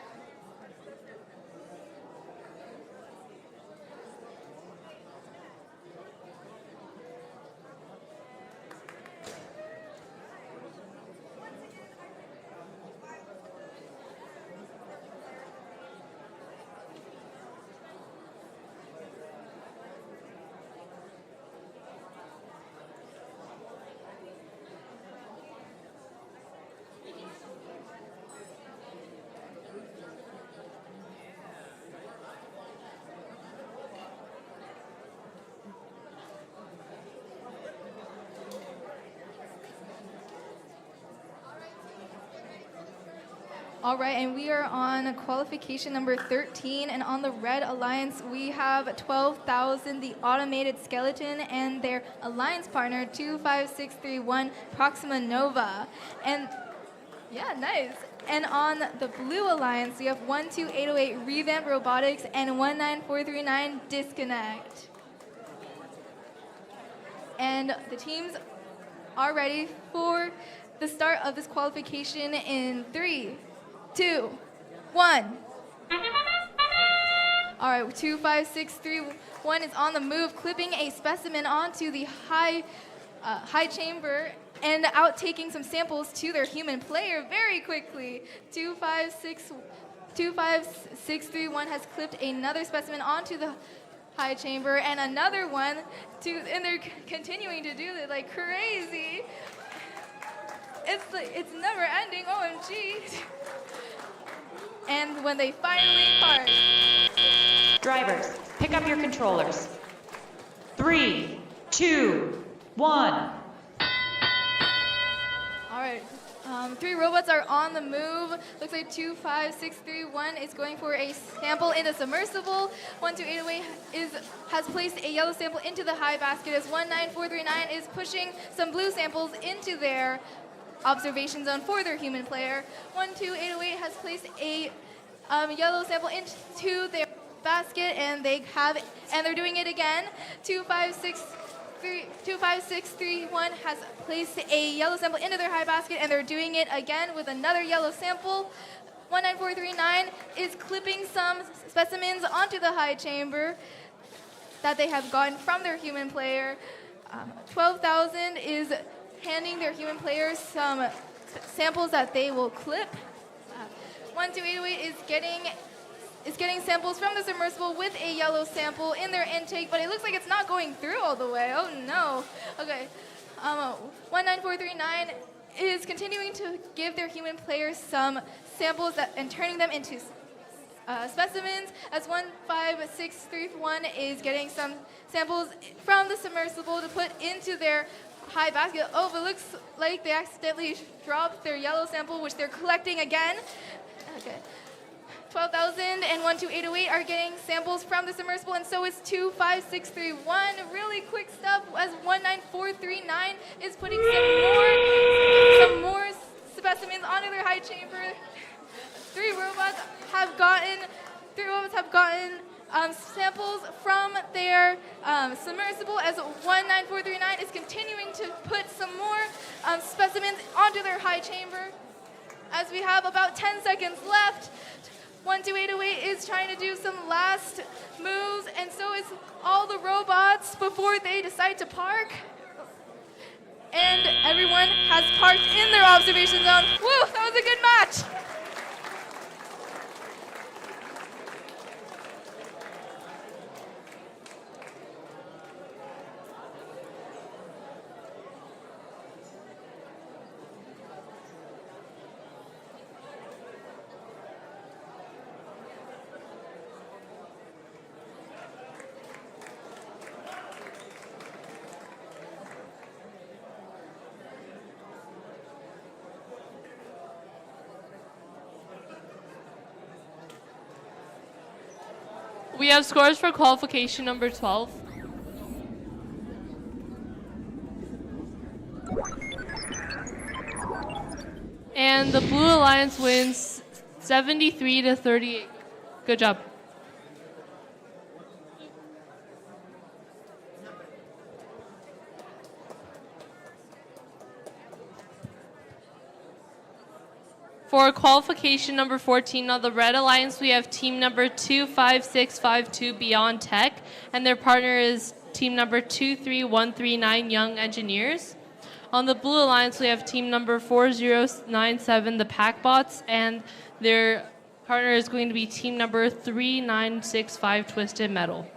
All right, and we are on qualification number 13, and on the Red Alliance, we have 12,000, the automated skeleton, and their alliance partner, 25631, Proxima Nova. And yeah, nice. And on the Blue Alliance, we have 12808, RevAmped Robotics, and 19439, Disconnect. And the teams are ready for the start of this qualification in 3, 2, 1. All right, 25631 is on the move, clipping a specimen onto the high chamber and out taking some samples to their human player very quickly. 25631 has clipped another specimen onto the high chamber and another one, and they're continuing to do it like crazy. It's never ending, OMG. And when they finally park. Drivers, pick up your controllers. 3, 2, 1. All right. 3 robots are on the move. Looks like 25631 is going for a sample in the submersible. 12808 has placed a yellow sample into the high basket as 19439 is pushing some blue samples into their observation zone for their human player. 12808 has placed a yellow sample into their basket, and they're doing it again. 25631 has placed a yellow sample into their high basket, and they're doing it again with another yellow sample. 19439 is clipping some specimens onto the high chamber that they have gotten from their human player. 12,000 is handing their human players some samples that they will clip. 12808 is getting samples from the submersible with a yellow sample in their intake, but it looks like it's not going through all the way. Oh no. Okay. 19439 is continuing to give their human players some samples and turning them into specimens, as 15631 is getting some samples from the submersible to put into their high basket. Oh, but it looks like they accidentally dropped their yellow sample, which they're collecting again. Okay. 12,000 and 12808 are getting samples from the submersible, and so is 25631. Really quick stuff as 19439 is putting some more specimens onto their high chamber. Three robots have gotten samples from their submersible, as 19439 is continuing to put some more specimens onto their high chamber. As we have about 10 seconds left, 12808 is trying to do some last moves, and so is all the robots before they decide to park. And everyone has parked in their observation zone. Woo, that was a good match. We have scores for qualification number 12. And the Blue Alliance wins 73-38. Good job. For qualification number 14 on the Red Alliance, we have team number 25652 Beyond Tech, and their partner is team number 23139 Young Engineers. On the Blue Alliance, we have team number 4097 the Pac-Bots, and their partner is going to be team number 3965 Twisted Metal.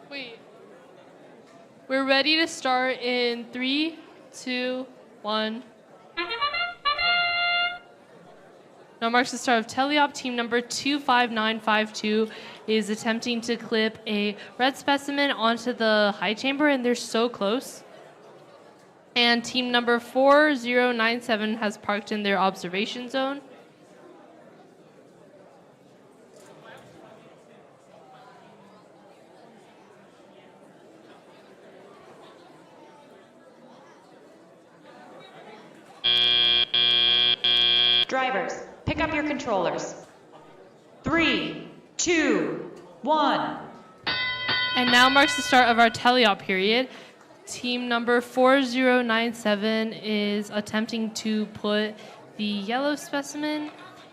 Wait. We're ready to start in 3, 2, 1. Now marks the start of teleop. Team number 25952 is attempting to clip a red specimen onto the high chamber, and they're so close. And team number 4097 has parked in their observation zone. Drivers, pick up your controllers. 3, 2, 1. And now marks the start of our teleop period. Team number 4097 is attempting to put the yellow specimen,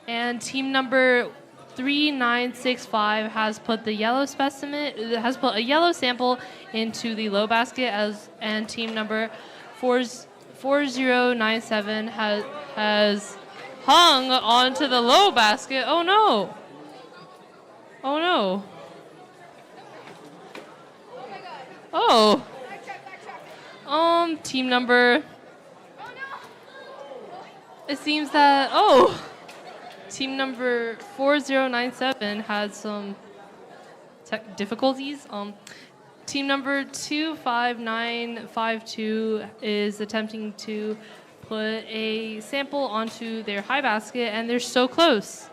and team number 3965 has put the yellow specimen, has put a yellow sample into the low basket, and team number 4097 has hung onto the low basket. Oh no! Oh no! Oh. Team number. It seems that team number 4097 had some tech difficulties. Team number 25952 is attempting to put a sample onto their high basket, and they're so close.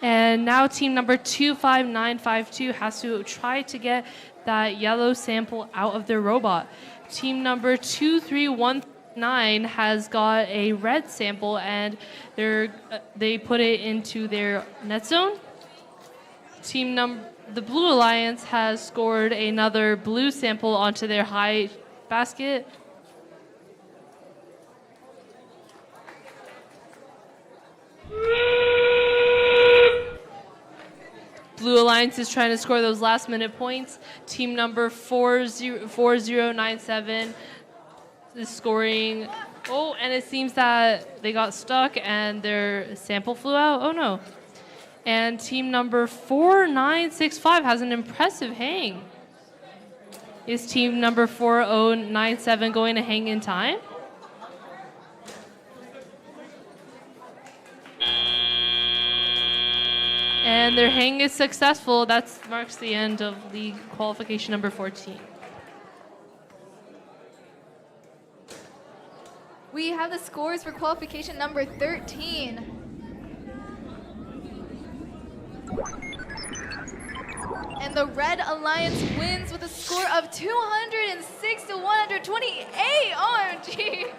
And now team number 25952 has to try to get that yellow sample out of their robot. Team number 2319 has got a red sample, and they put it into their net zone. The Blue Alliance has scored another blue sample onto their high basket. Blue Alliance is trying to score those last-minute points. Team number 4097 is scoring. Oh, and it seems that they got stuck and their sample flew out. Oh, no. And team number 4965 has an impressive hang. Is team number 4097 going to hang in time? And their hang is successful. That marks the end of league qualification number 14. We have the scores for qualification number 13. And the Red Alliance wins with a score of 206 to 128. OMG.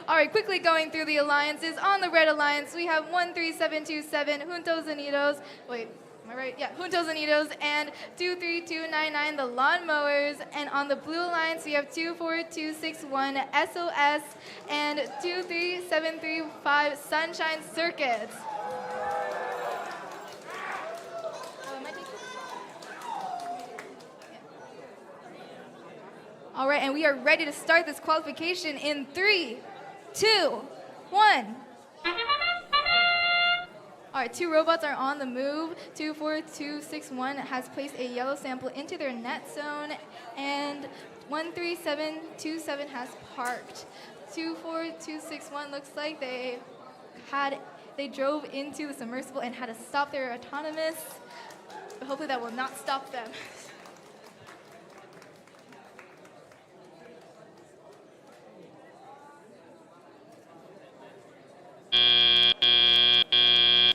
All right, quickly going through the alliances. On the Red Alliance, we have 13727, Juntos Unidos. Wait, am I right? Yeah, Juntos Unidos, and 23299, the Lawnmowers. And on the Blue Alliance, we have 24261, SOS, and 23735, Sunshine Circuits. All right, and we are ready to start this qualification in 3, 2, 1. All right, 2 robots are on the move. 24261 has placed a yellow sample into their net zone, and 13727 has parked. 24261 looks like they drove into the submersible and had to stop their autonomous. But hopefully that will not stop them.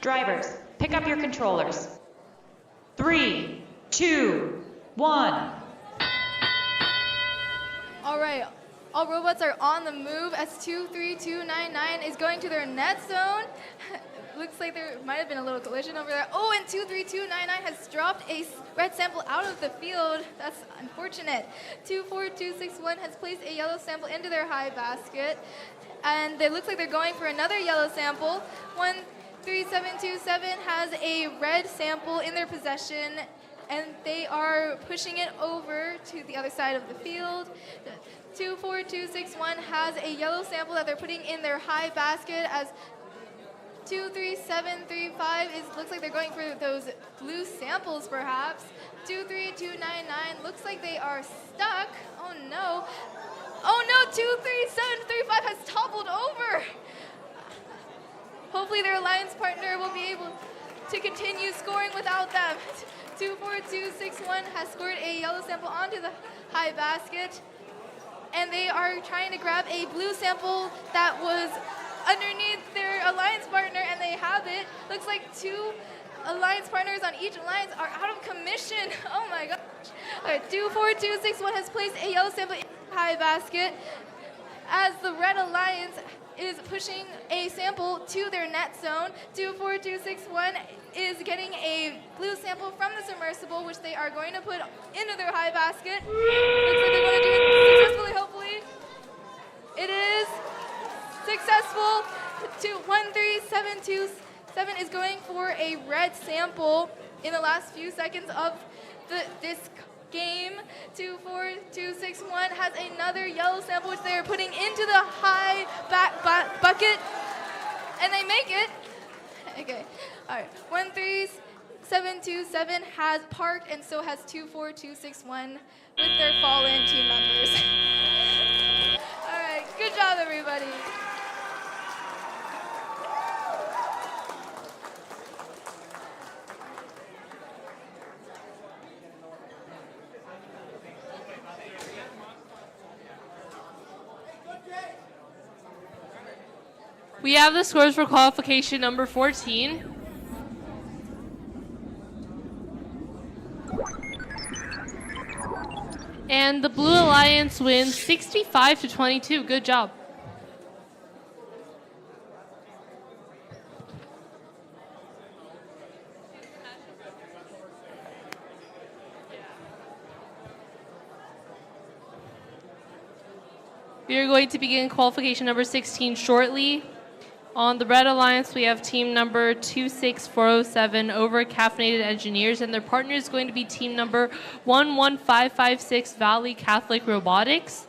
Drivers, pick up your controllers. 3, 2, 1. All right, all robots are on the move as 23299 is going to their net zone. Looks like there might have been a little collision over there. Oh, and 23299 has dropped a red sample out of the field. That's unfortunate. 24261 has placed a yellow sample into their high basket. And it looks like they're going for another yellow sample. 13727 has a red sample in their possession, and they are pushing it over to the other side of the field. 24261 has a yellow sample that they're putting in their high basket as 23735 looks like they're going for those blue samples perhaps. 23299 looks like they are stuck. Oh no. Oh no, 23735 has toppled over. Hopefully their alliance partner will be able to continue scoring without them. 24261 has scored a yellow sample onto the high basket, and they are trying to grab a blue sample that was underneath their alliance partner, and they have it. Looks like 2 alliance partners on each alliance are out of commission. Oh my gosh. All right, 24261 has placed a yellow sample in the high basket as the red alliance is pushing a sample to their net zone. 24261 is getting a blue sample from the submersible, which they are going to put into their high basket. Looks like they're going to do it successfully, hopefully. It is successful. 13727 is going for a red sample in the last few seconds of this game. 24261 has another yellow sample which they are putting into the high bucket, and they make it. Okay, all right. 13727 has parked, and so has 24261 with their fallen team members. All right, good job, everybody. We have the scores for qualification number 14. And the Blue Alliance wins 65-22. Good job. We are going to begin qualification number 16 shortly. On the Red Alliance, we have team number 26407, Over-Caffeinated Engineers, and their partner is going to be team number 11556, Valley Catholic Robotics.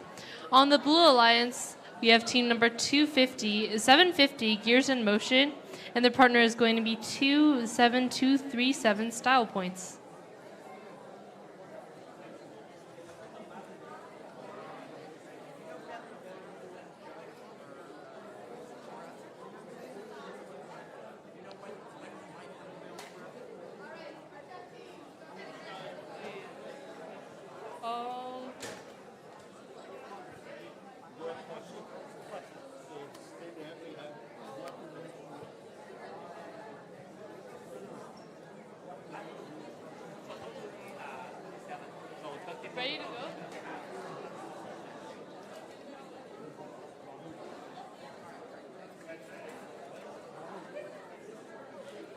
On the Blue Alliance, we have team number 750, Gears in Motion, and their partner is going to be 27237, Style Points. Ready to go?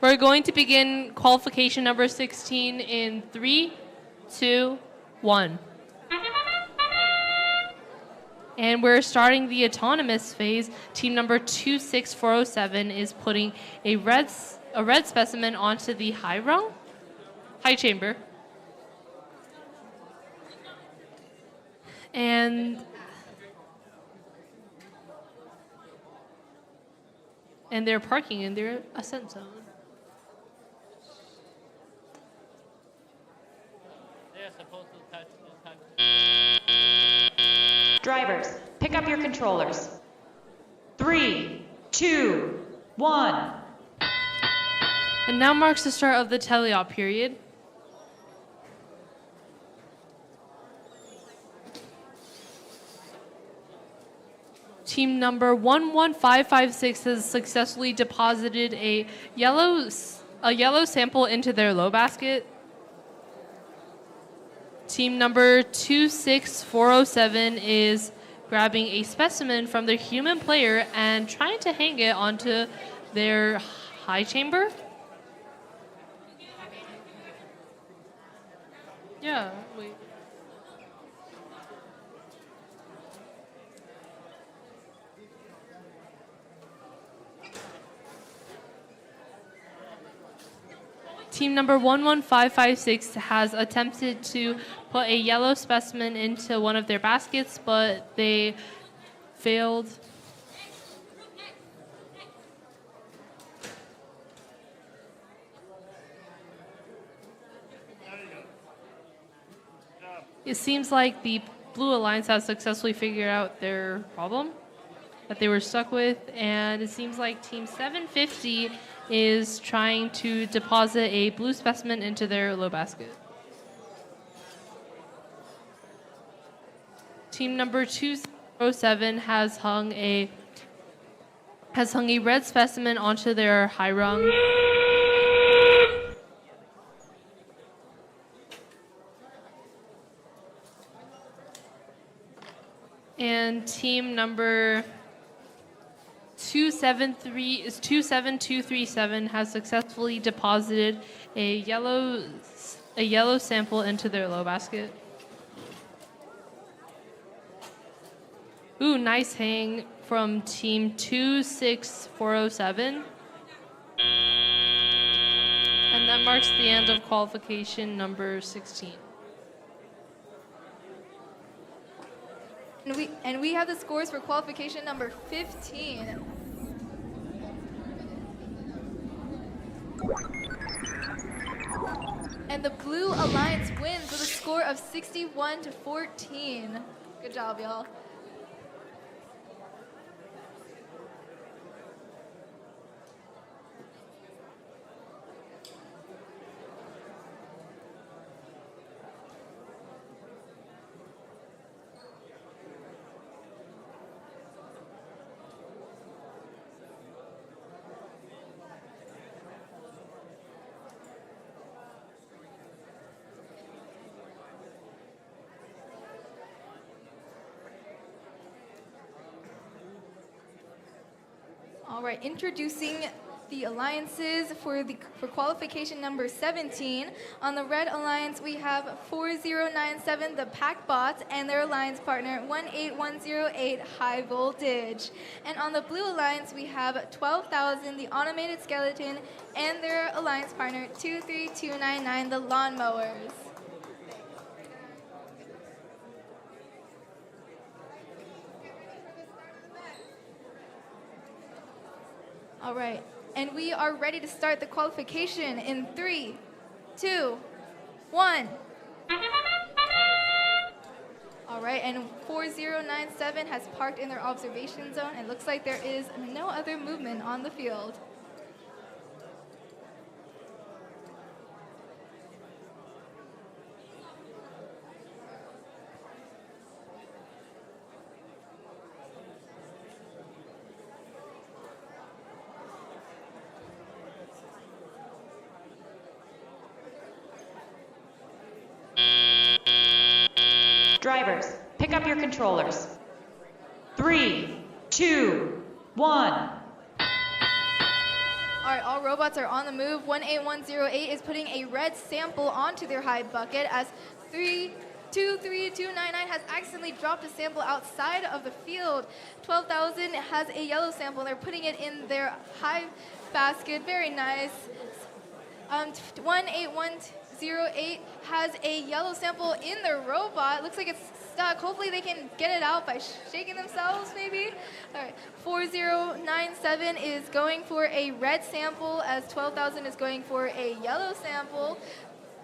We're going to begin qualification number 16 in 3, 2, 1. And we're starting the autonomous phase. Team number 26407 is putting a red specimen onto the high chamber. And they're parking in their ascent zone. They're supposed to touch. Drivers, pick up your controllers. 3, 2, 1. And now marks the start of the teleop period. Team number 11556 has successfully deposited a yellow sample into their low basket. Team number 26407 is grabbing a specimen from their human player and trying to hang it onto their high chamber. Yeah, wait. Team number 11556 has attempted to put a yellow specimen into one of their baskets, but they failed. It seems like the Blue Alliance has successfully figured out their problem that they were stuck with, and it seems like Team 750 is trying to deposit a blue specimen into their low basket. Team number 207 has hung a red specimen onto their high rung. And team number 27237 has successfully deposited a yellow sample into their low basket. Ooh, nice hang from team 26407. And that marks the end of qualification number 16. And we have the scores for qualification number 15. And the Blue Alliance wins with a score of 61-14. Good job, y'all. All right, introducing the alliances for qualification number 17. On the Red Alliance, we have 4097, the Pac-Bots, and their alliance partner, 18108, High Voltage. And on the Blue Alliance, we have 12,000, the Automated Skeleton, and their alliance partner, 23299, the Lawnmowers. All right, and we are ready to start the qualification in 3, 2, 1. All right, and 4097 has parked in their observation zone. It looks like there is no other movement on the field. Drivers, pick up your controllers. 3, 2, 1. All right, all robots are on the move. 18108 is putting a red sample onto their high bucket as 23299 has accidentally dropped a sample outside of the field. 12,000 has a yellow sample. They're putting it in their high basket. Very nice. 18108 has a yellow sample in their robot. Looks like it's stuck. Hopefully they can get it out by shaking themselves, maybe. All right, 4097 is going for a red sample as 12,000 is going for a yellow sample.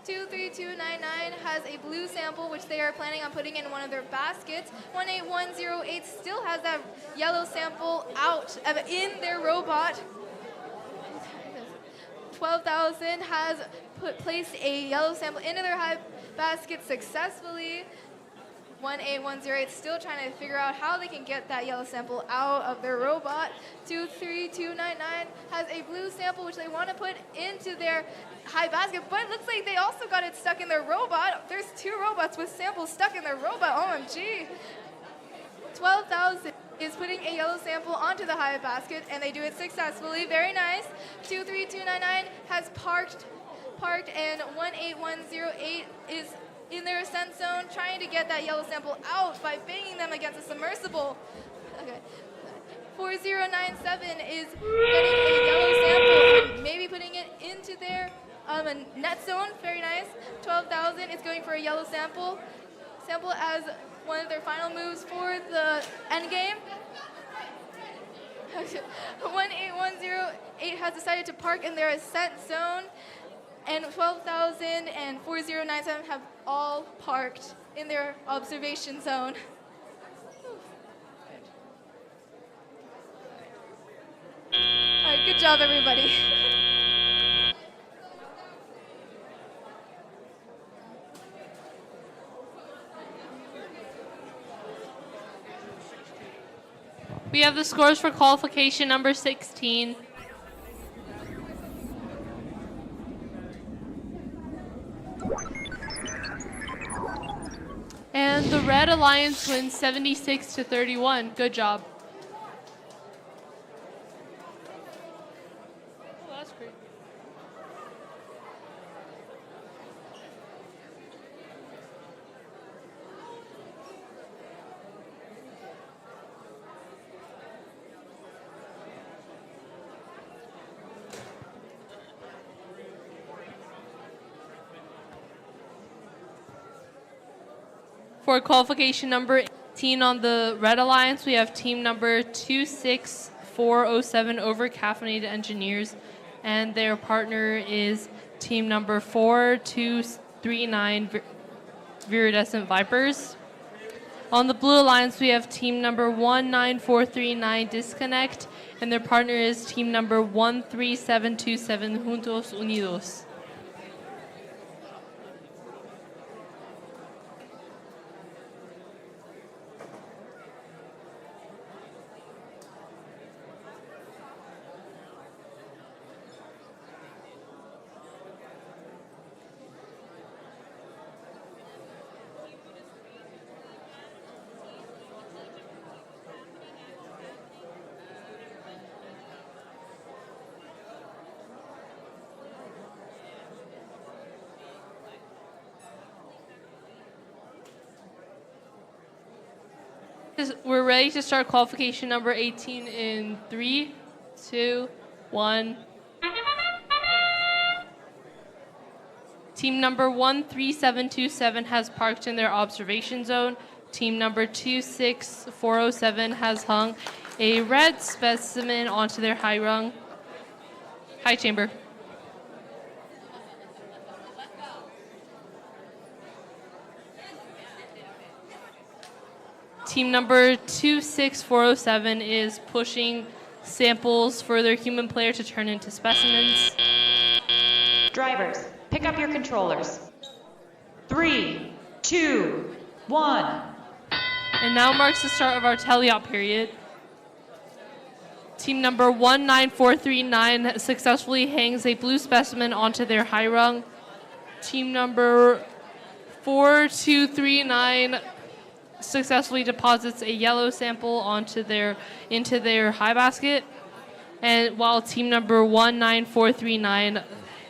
23299 has a blue sample, which they are planning on putting in one of their baskets. 18108 still has that yellow sample out in their robot. 12,000 has placed a yellow sample into their high basket successfully. 18108 still trying to figure out how they can get that yellow sample out of their robot. 23299 has a blue sample which they want to put into their high basket, but it looks like they also got it stuck in their robot. There's 2 robots with samples stuck in their robot. OMG. 12,000 is putting a yellow sample onto the high basket, and they do it successfully. Very nice. 23299 has parked, and 18108 is in their ascent zone, trying to get that yellow sample out by banging them against a submersible. Okay. 4097 is getting a yellow sample and maybe putting it into their A net zone, very nice. 12,000 is going for a yellow sample. Sample as one of their final moves for the end game. 18108 has decided to park in their ascent zone, and 12,000 and 4097 have all parked in their observation zone. All right, good job, everybody. We have the scores for qualification number 16. And the Red Alliance wins 76-31. Good job. Oh, that's great. For qualification number 18 on the Red Alliance, we have team number 26407 Over-Caffeinated Engineers, and their partner is team number 4239 Viridescent Vipers. On the Blue Alliance, we have team number 19439 Disconnect, and their partner is team number 13727 Juntos Unidos. We're ready to start qualification number 18 in 3, 2, 1. Team number 13727 has parked in their observation zone. Team number 26407 has hung a red specimen onto their high chamber. Team number 26407 is pushing samples for their human player to turn into specimens. Drivers, pick up your controllers. 3, 2, 1. And now marks the start of our teleop period. Team number 19439 successfully hangs a blue specimen onto their high rung. Team number 4239 successfully deposits a yellow sample into their high basket, and while team number 19439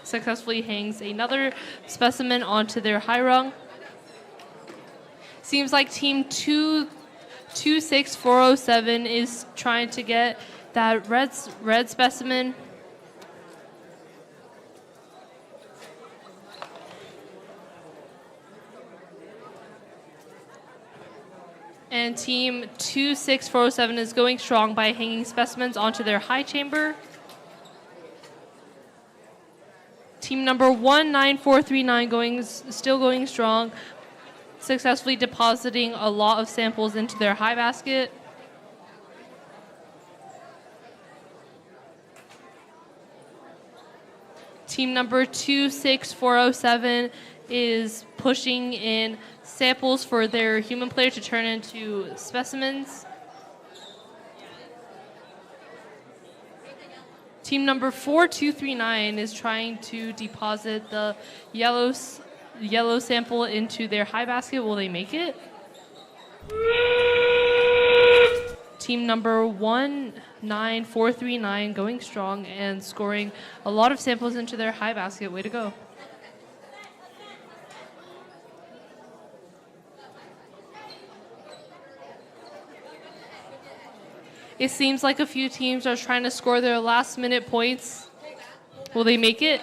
successfully hangs another specimen onto their high rung. Seems like team 26407 is trying to get that red specimen. And team 26407 is going strong by hanging specimens onto their high chamber. Team number 19439 still going strong, successfully depositing a lot of samples into their high basket. Team number 26407 is pushing in samples for their human player to turn into specimens. Team number 4239 is trying to deposit the yellow sample into their high basket. Will they make it? Team number 19439 going strong and scoring a lot of samples into their high basket. Way to go. It seems like a few teams are trying to score their last-minute points. Will they make it?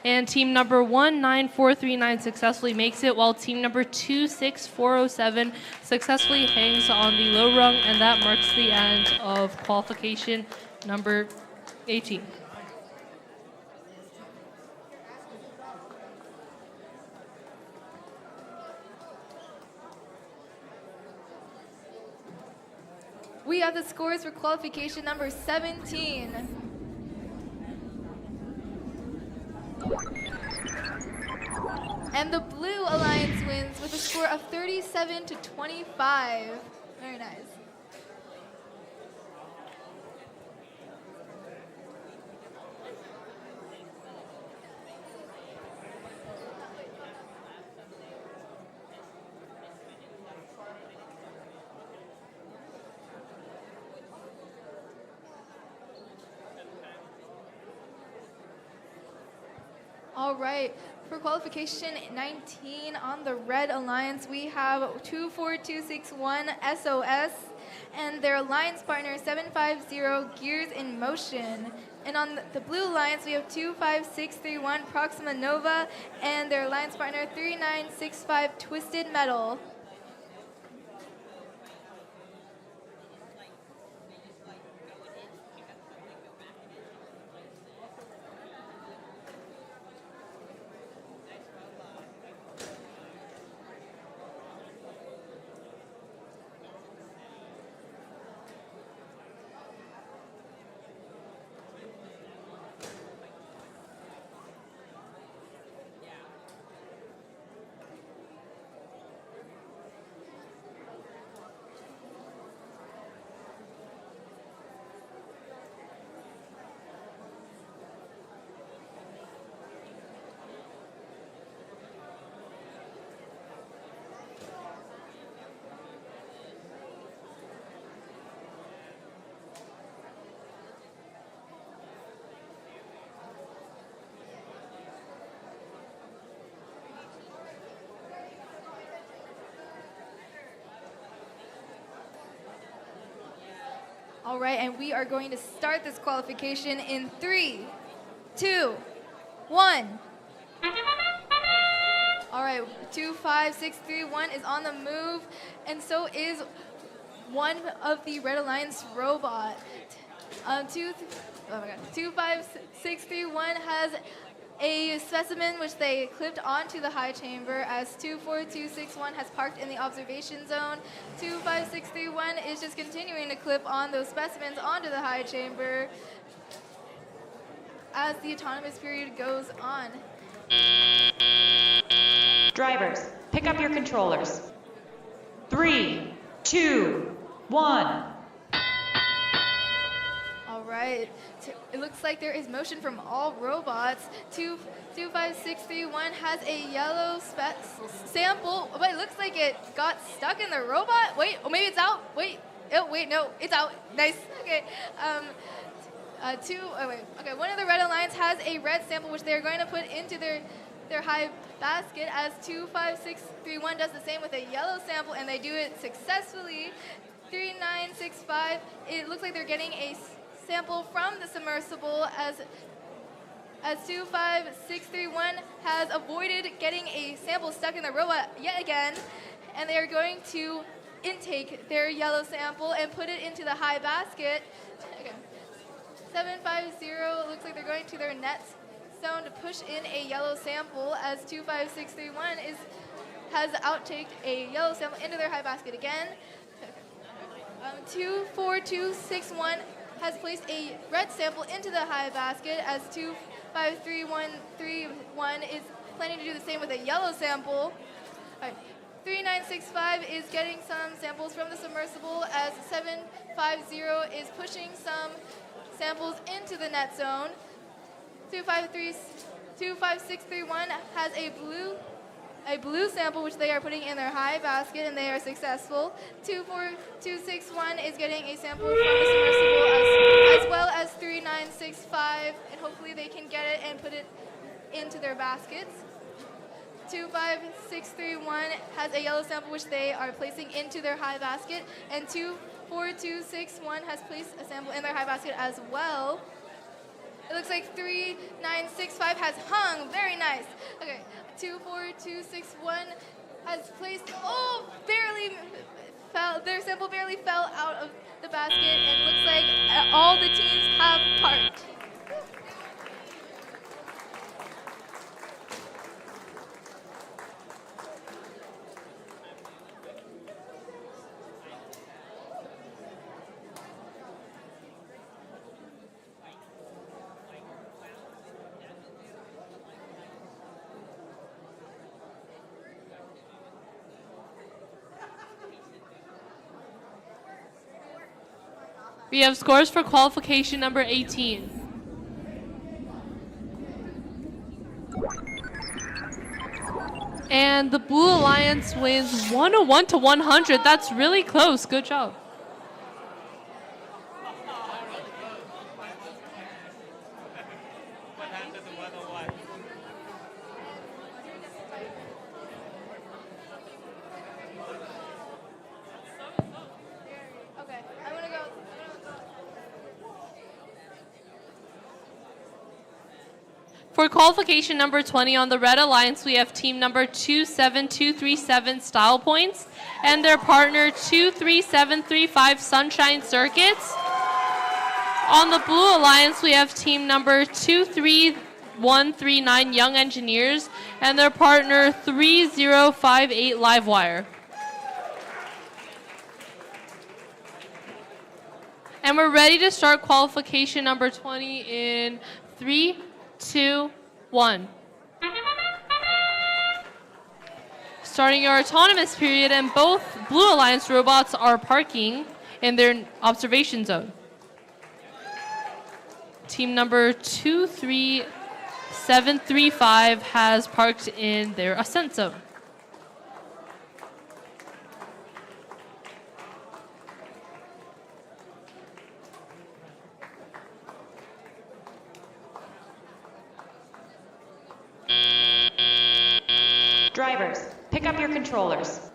And team number 19439 successfully makes it, while team number 26407 successfully hangs on the low rung, and that marks the end of qualification number 18. We have the scores for qualification number 17. And the Blue Alliance wins with a score of 37 to 25. Very nice. All right, for qualification 19 on the Red Alliance, we have 24261 SOS and their alliance partner 750 Gears in Motion. And on the Blue Alliance, we have 25631 Proxima Nova and their alliance partner 3965 Twisted Metal. All right, and we are going to start this qualification in 3, 2, 1. All right, 25631 is on the move, and so is one of the Red Alliance robot. 25631 has a specimen which they clipped onto the high chamber as 24261 has parked in the observation zone. 25631 is just continuing to clip on those specimens onto the high chamber as the autonomous period goes on. Drivers, pick up your controllers. 3, 2, 1. All right. It looks like there is motion from all robots. 25631 has a yellow sample, but it looks like it got stuck in the robot. Wait, oh, maybe it's out. Wait, oh, wait, no, it's out. Nice. Okay. Okay, one of the Red Alliance has a red sample which they're going to put into their high basket, as 25631 does the same with a yellow sample, and they do it successfully. 3965, it looks like they're getting a sample from the submersible as 25631 has avoided getting a sample stuck in the robot yet again, and they are going to intake their yellow sample and put it into the high basket. Okay. 750 looks like they're going to their net zone to push in a yellow sample as 25631 has outtaked a yellow sample into their high basket again. 24261 has placed a red sample into the high basket as 25331 is planning to do the same with a yellow sample. All right. 3965 is getting some samples from the submersible as 750 is pushing some samples into the net zone. 25631 has a blue sample which they are putting in their high basket, and they are successful. 24261 is getting a sample from the submersible as well as 3965, and hopefully they can get it and put it into their baskets. 25631 has a yellow sample which they are placing into their high basket, and 24261 has placed a sample in their high basket as well. It looks like 3965 has hung. Very nice. Okay, 24261 has placed. Oh, barely fell. Their sample barely fell out of the basket, and looks like all the teams have parked. We have scores for qualification number 18. And the Blue Alliance wins 101 to 100. That's really close. Good job. For qualification number 20 on the Red Alliance, we have team number 27237 Style Points and their partner 23735 Sunshine Circuits. On the Blue Alliance, we have team number 23139 Young Engineers and their partner 3058 Livewire. And we're ready to start qualification number 20 in 3, 2, 1. Starting our autonomous period, and both Blue Alliance robots are parking in their observation zone. Team number 23735 has parked in their ascent zone. Drivers, pick up your controllers.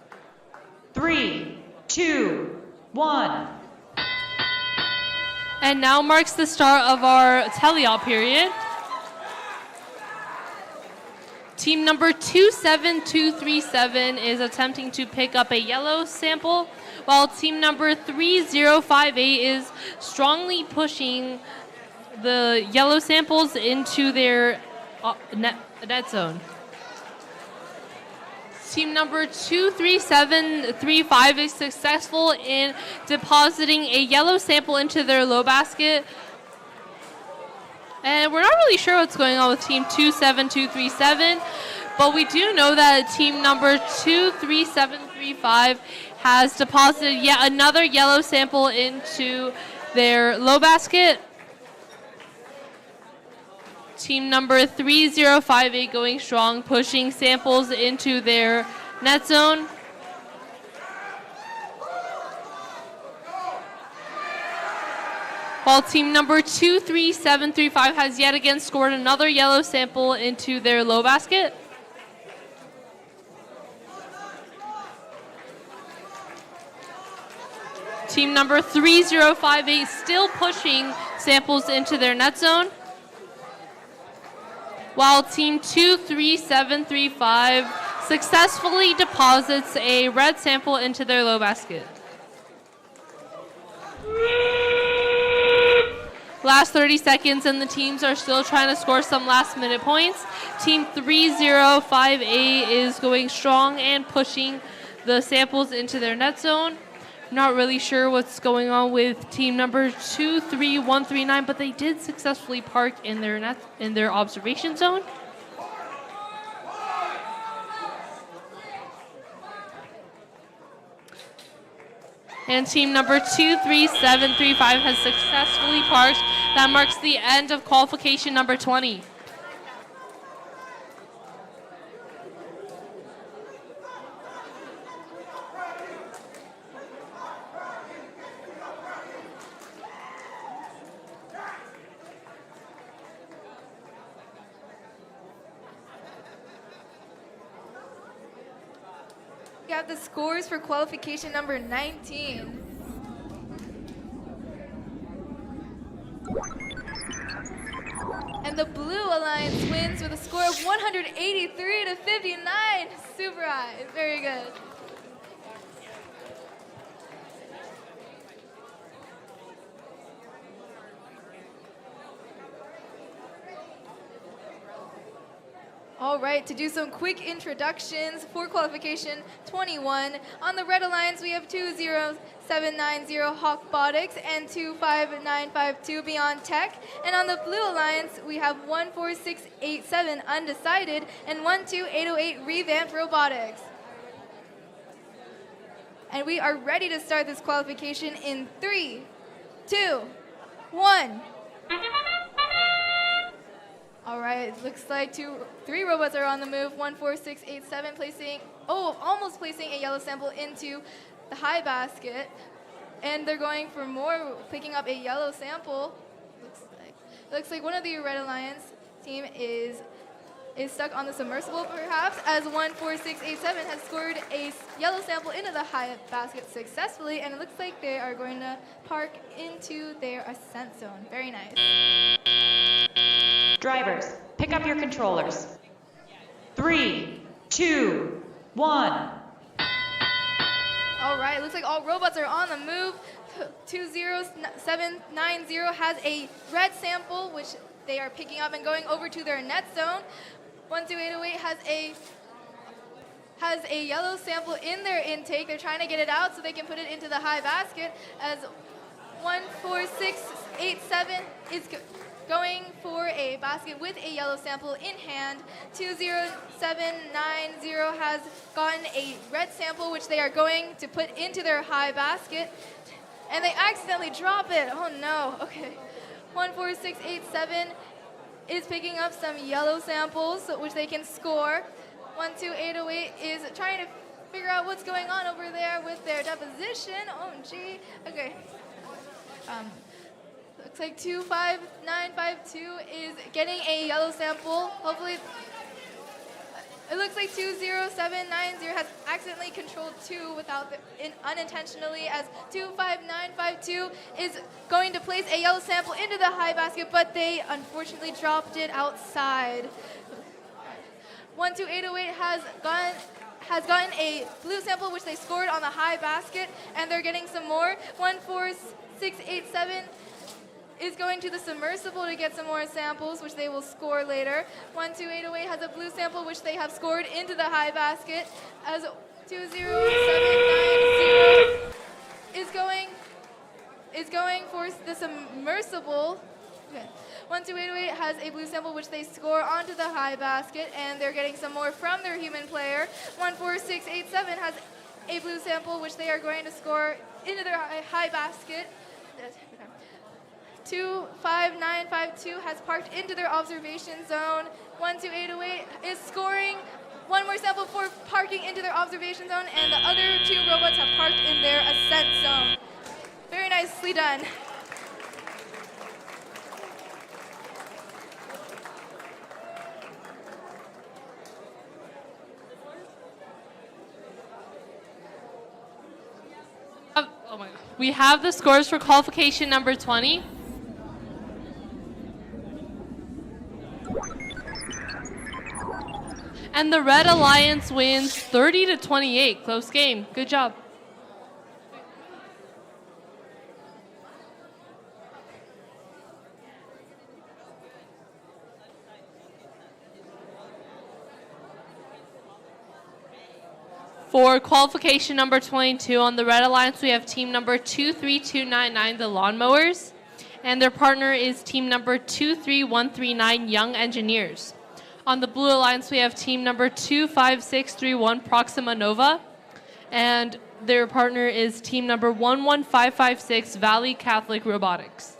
3, 2, 1. And now marks the start of our teleop period. Team number 27237 is attempting to pick up a yellow sample, while team number 3058 is strongly pushing the yellow samples into their net zone. Team number 23735 is successful in depositing a yellow sample into their low basket. And we're not really sure what's going on with team 27237, but we do know that team number 23735 has deposited yet another yellow sample into their low basket. Team number 3058 going strong, pushing samples into their net zone. While team number 23735 has yet again scored another yellow sample into their low basket. Team number 3058 still pushing samples into their net zone, while team 23735 successfully deposits a red sample into their low basket. Last 30 seconds and the teams are still trying to score some last minute points. Team 3058 is going strong and pushing the samples into their net zone. Not really sure what's going on with team number 23139, but they did successfully park in their observation zone. And team number 23735 has successfully parked. That marks the end of qualification number 20. We have the scores for qualification number 19. the Blue Alliance wins with a score of 183 to 59. Super high. Very good. All right, to do some quick introductions for qualification 21. On the Red Alliance, we have 20790 Robotics and 25952 Beyond Tech. And on the Blue Alliance, we have 14687 Undecided and 12808 RevAmped Robotics. And we are ready to start this qualification in 3, 2, 1. All right, looks like three robots are on the move. 14687 almost placing a yellow sample into the high basket. And they're going for more, picking up a yellow sample. Looks like one of the Red Alliance team is stuck on the submersible perhaps, as 14687 has scored a yellow sample into the high basket successfully, and it looks like they are going to park into their ascent zone. Very nice. Drivers, pick up your controllers. 3, 2, 1. All right, looks like all robots are on the move. 20790 has a red sample, which they are picking up and going over to their net zone. 12808 has a yellow sample in their intake. They're trying to get it out so they can put it into the high basket, as 14687 is going for a basket with a yellow sample in hand. 20790 has gotten a red sample, which they are going to put into their high basket, and they accidentally drop it. Oh no, okay. 14687 is picking up some yellow samples, which they can score. 12808 is trying to figure out what's going on over there with their deposition. Oh gee, okay. Looks like 25952 is getting a yellow sample. Hopefully, it looks like 20790 has accidentally controlled 2 unintentionally, as 25952 is going to place a yellow sample into the high basket, but they unfortunately dropped it outside. 12808 has gotten a blue sample, which they scored on the high basket, and they're getting some more. 14687 is going to the submersible to get some more samples, which they will score later. 12808 has a blue sample, which they have scored into the high basket, as 20790 is going for the submersible. Okay. 12808 has a blue sample, which they score onto the high basket, and they're getting some more from their human player. 14687 has a blue sample, which they are going to score into their high basket. 25952 has parked into their observation zone. 12808 is scoring one more sample for parking into their observation zone, and the other 2 robots have parked in their ascent zone. Very nicely done. Oh my God. We have the scores for qualification number 20. And the Red Alliance wins 30 to 28. Close game. Good job. For qualification number 22 on the Red Alliance, we have team number 23299, the Lawnmowers, and their partner is team number 23139, Young Engineers. On the Blue Alliance, we have team number 25631, Proxima Nova, and their partner is team number 11556, Valley Catholic Robotics.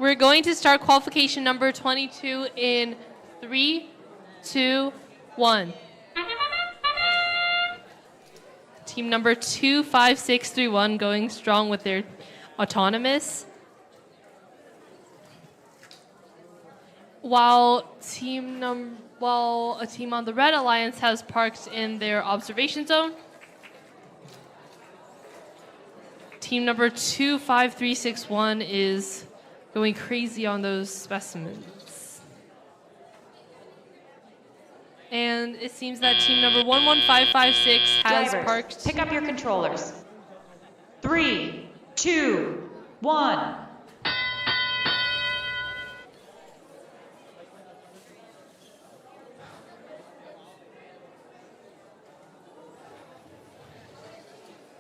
We're going to start qualification number 22 in 3, 2, 1. Team number 25631 going strong with their autonomous. While a team on the Red Alliance has parked in their observation zone. Team number 25361 is going crazy on those specimens. And it seems that team number 11556 has Drivers, parked. pick up your controllers. 3, 2, 1.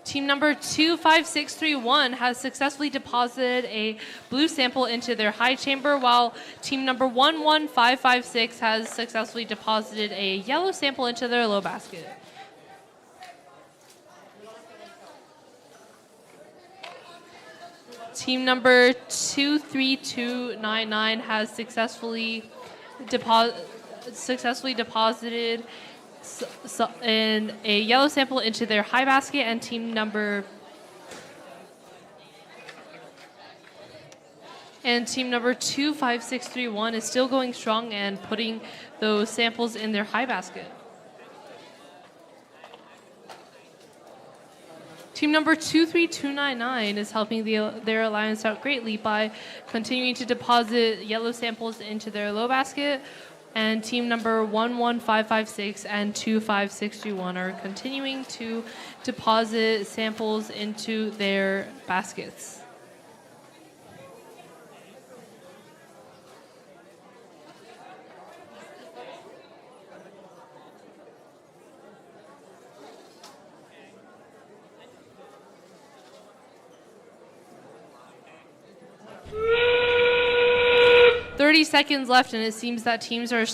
Team number 25631 has successfully deposited a blue sample into their high chamber, while team number 11556 has successfully deposited a yellow sample into their low basket. Team number 23299 has successfully deposited in a yellow sample into their high basket, and team number 25631 is still going strong and putting those samples in their high basket. Team number 23299 is helping their alliance out greatly by continuing to deposit yellow samples into their low basket. And team number 11556 and 25631 are continuing to deposit samples into their baskets. Seconds left, and it seems that teams are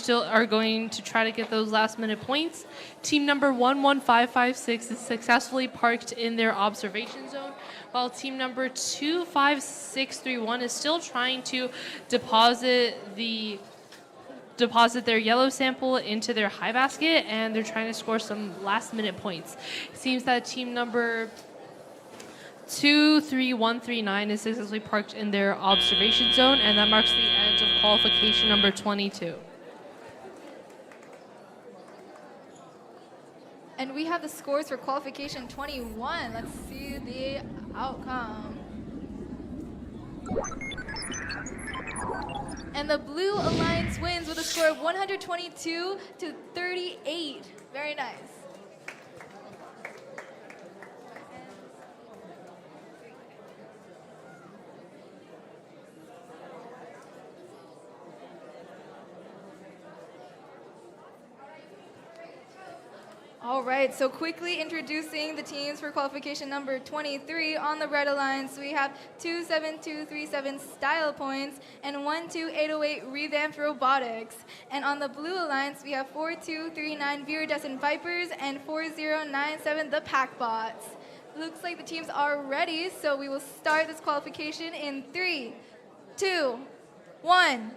going to try to get those last-minute points. Team number 11556 is successfully parked in their observation zone, while team number 25631 is still trying to deposit their yellow sample into their high basket, and they're trying to score some last-minute points. It seems that team number 23139 is successfully parked in their observation zone, and that marks the end of qualification number 22. And we have the scores for qualification 21. Let's see the outcome. And the Blue Alliance wins with a score of 122 to 38. Very nice. All right, so quickly introducing the teams for qualification number 23. On the Red Alliance, we have 27237 Style Points and 12808 Revamped Robotics. And on the Blue Alliance, we have 4239 Viridescent Vipers and 4097 the Pac-Bots. Looks like the teams are ready, so we will start this qualification in 3, 2, 1.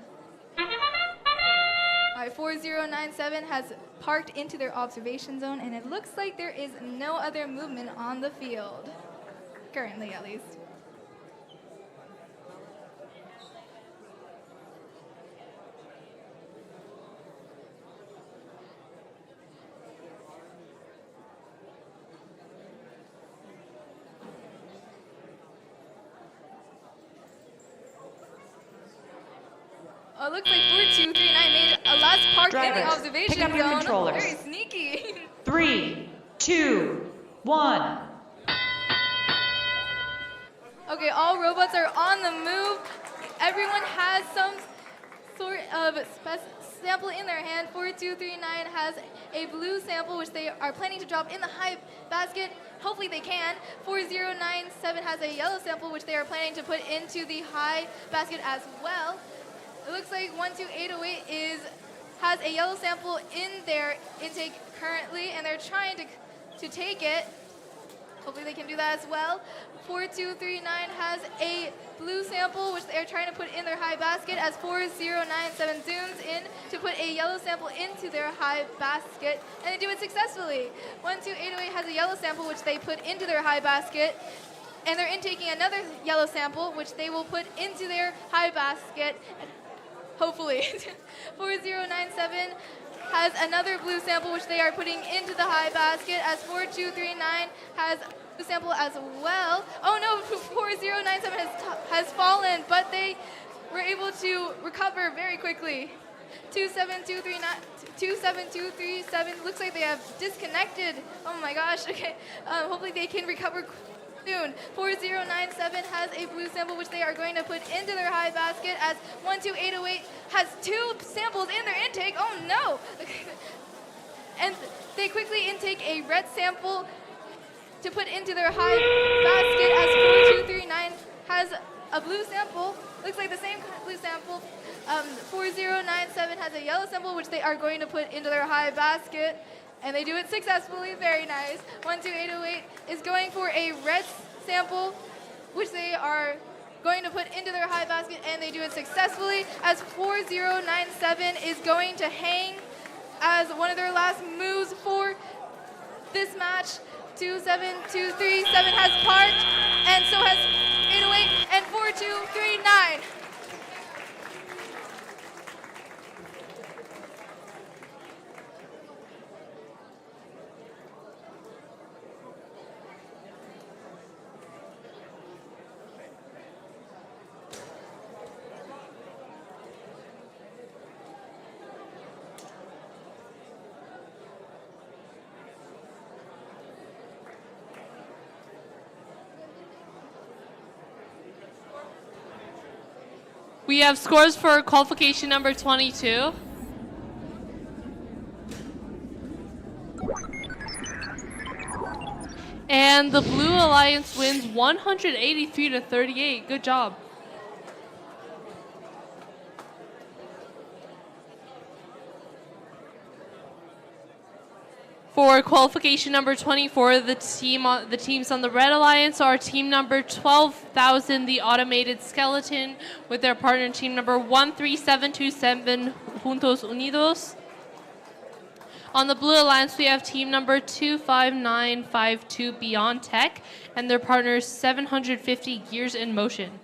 All right, 4097 has parked into their observation zone, and it looks like there is no other movement on the field, currently at least. Oh, it looks like 4239 made a last park in the Drivers, observation pick up your zone. controllers. Very sneaky. 3, 2, 1. Okay, all robots are on the move. Everyone has some sort of sample in their hand. 4239 has a blue sample, which they are planning to drop in the high basket. Hopefully they can. 4097 has a yellow sample, which they are planning to put into the high basket as well. It looks like 12808 has a yellow sample in their intake currently, and they're trying to take it. Hopefully they can do that as well. 4239 has a blue sample, which they are trying to put in their high basket as 4097 zooms in to put a yellow sample into their high basket, and they do it successfully. 12808 has a yellow sample, which they put into their high basket, and they're intaking another yellow sample, which they will put into their high basket, hopefully. 4097 has another blue sample, which they are putting into the high basket, as 4239 has a sample as well. Oh no, 4097 has fallen, but they were able to recover very quickly. 27237 looks like they have disconnected. Oh my gosh, okay. Hopefully they can recover soon. 4097 has a blue sample, which they are going to put into their high basket, as 12808 has two samples in their intake. Oh no! And they quickly intake a red sample to put into their high basket, as 4239 has a blue sample. Looks like the same blue sample. 4097 has a yellow sample, which they are going to put into their high basket. And they do it successfully, very nice. 12808 is going for a red sample, which they are going to put into their high basket, and they do it successfully, as 4097 is going to hang as one of their last moves for this match. 27237 has parked, and so has 808 and 4239. We have scores for qualification number 22. And the Blue Alliance wins 183-38. Good job. For qualification number 24, the teams on the Red Alliance are team number 12,000, the Automated Skeleton, with their partner team number 13727, Juntos Unidos. On the Blue Alliance, we have team number 25952, Beyond Tech, and their partners 750 Gears in Motion.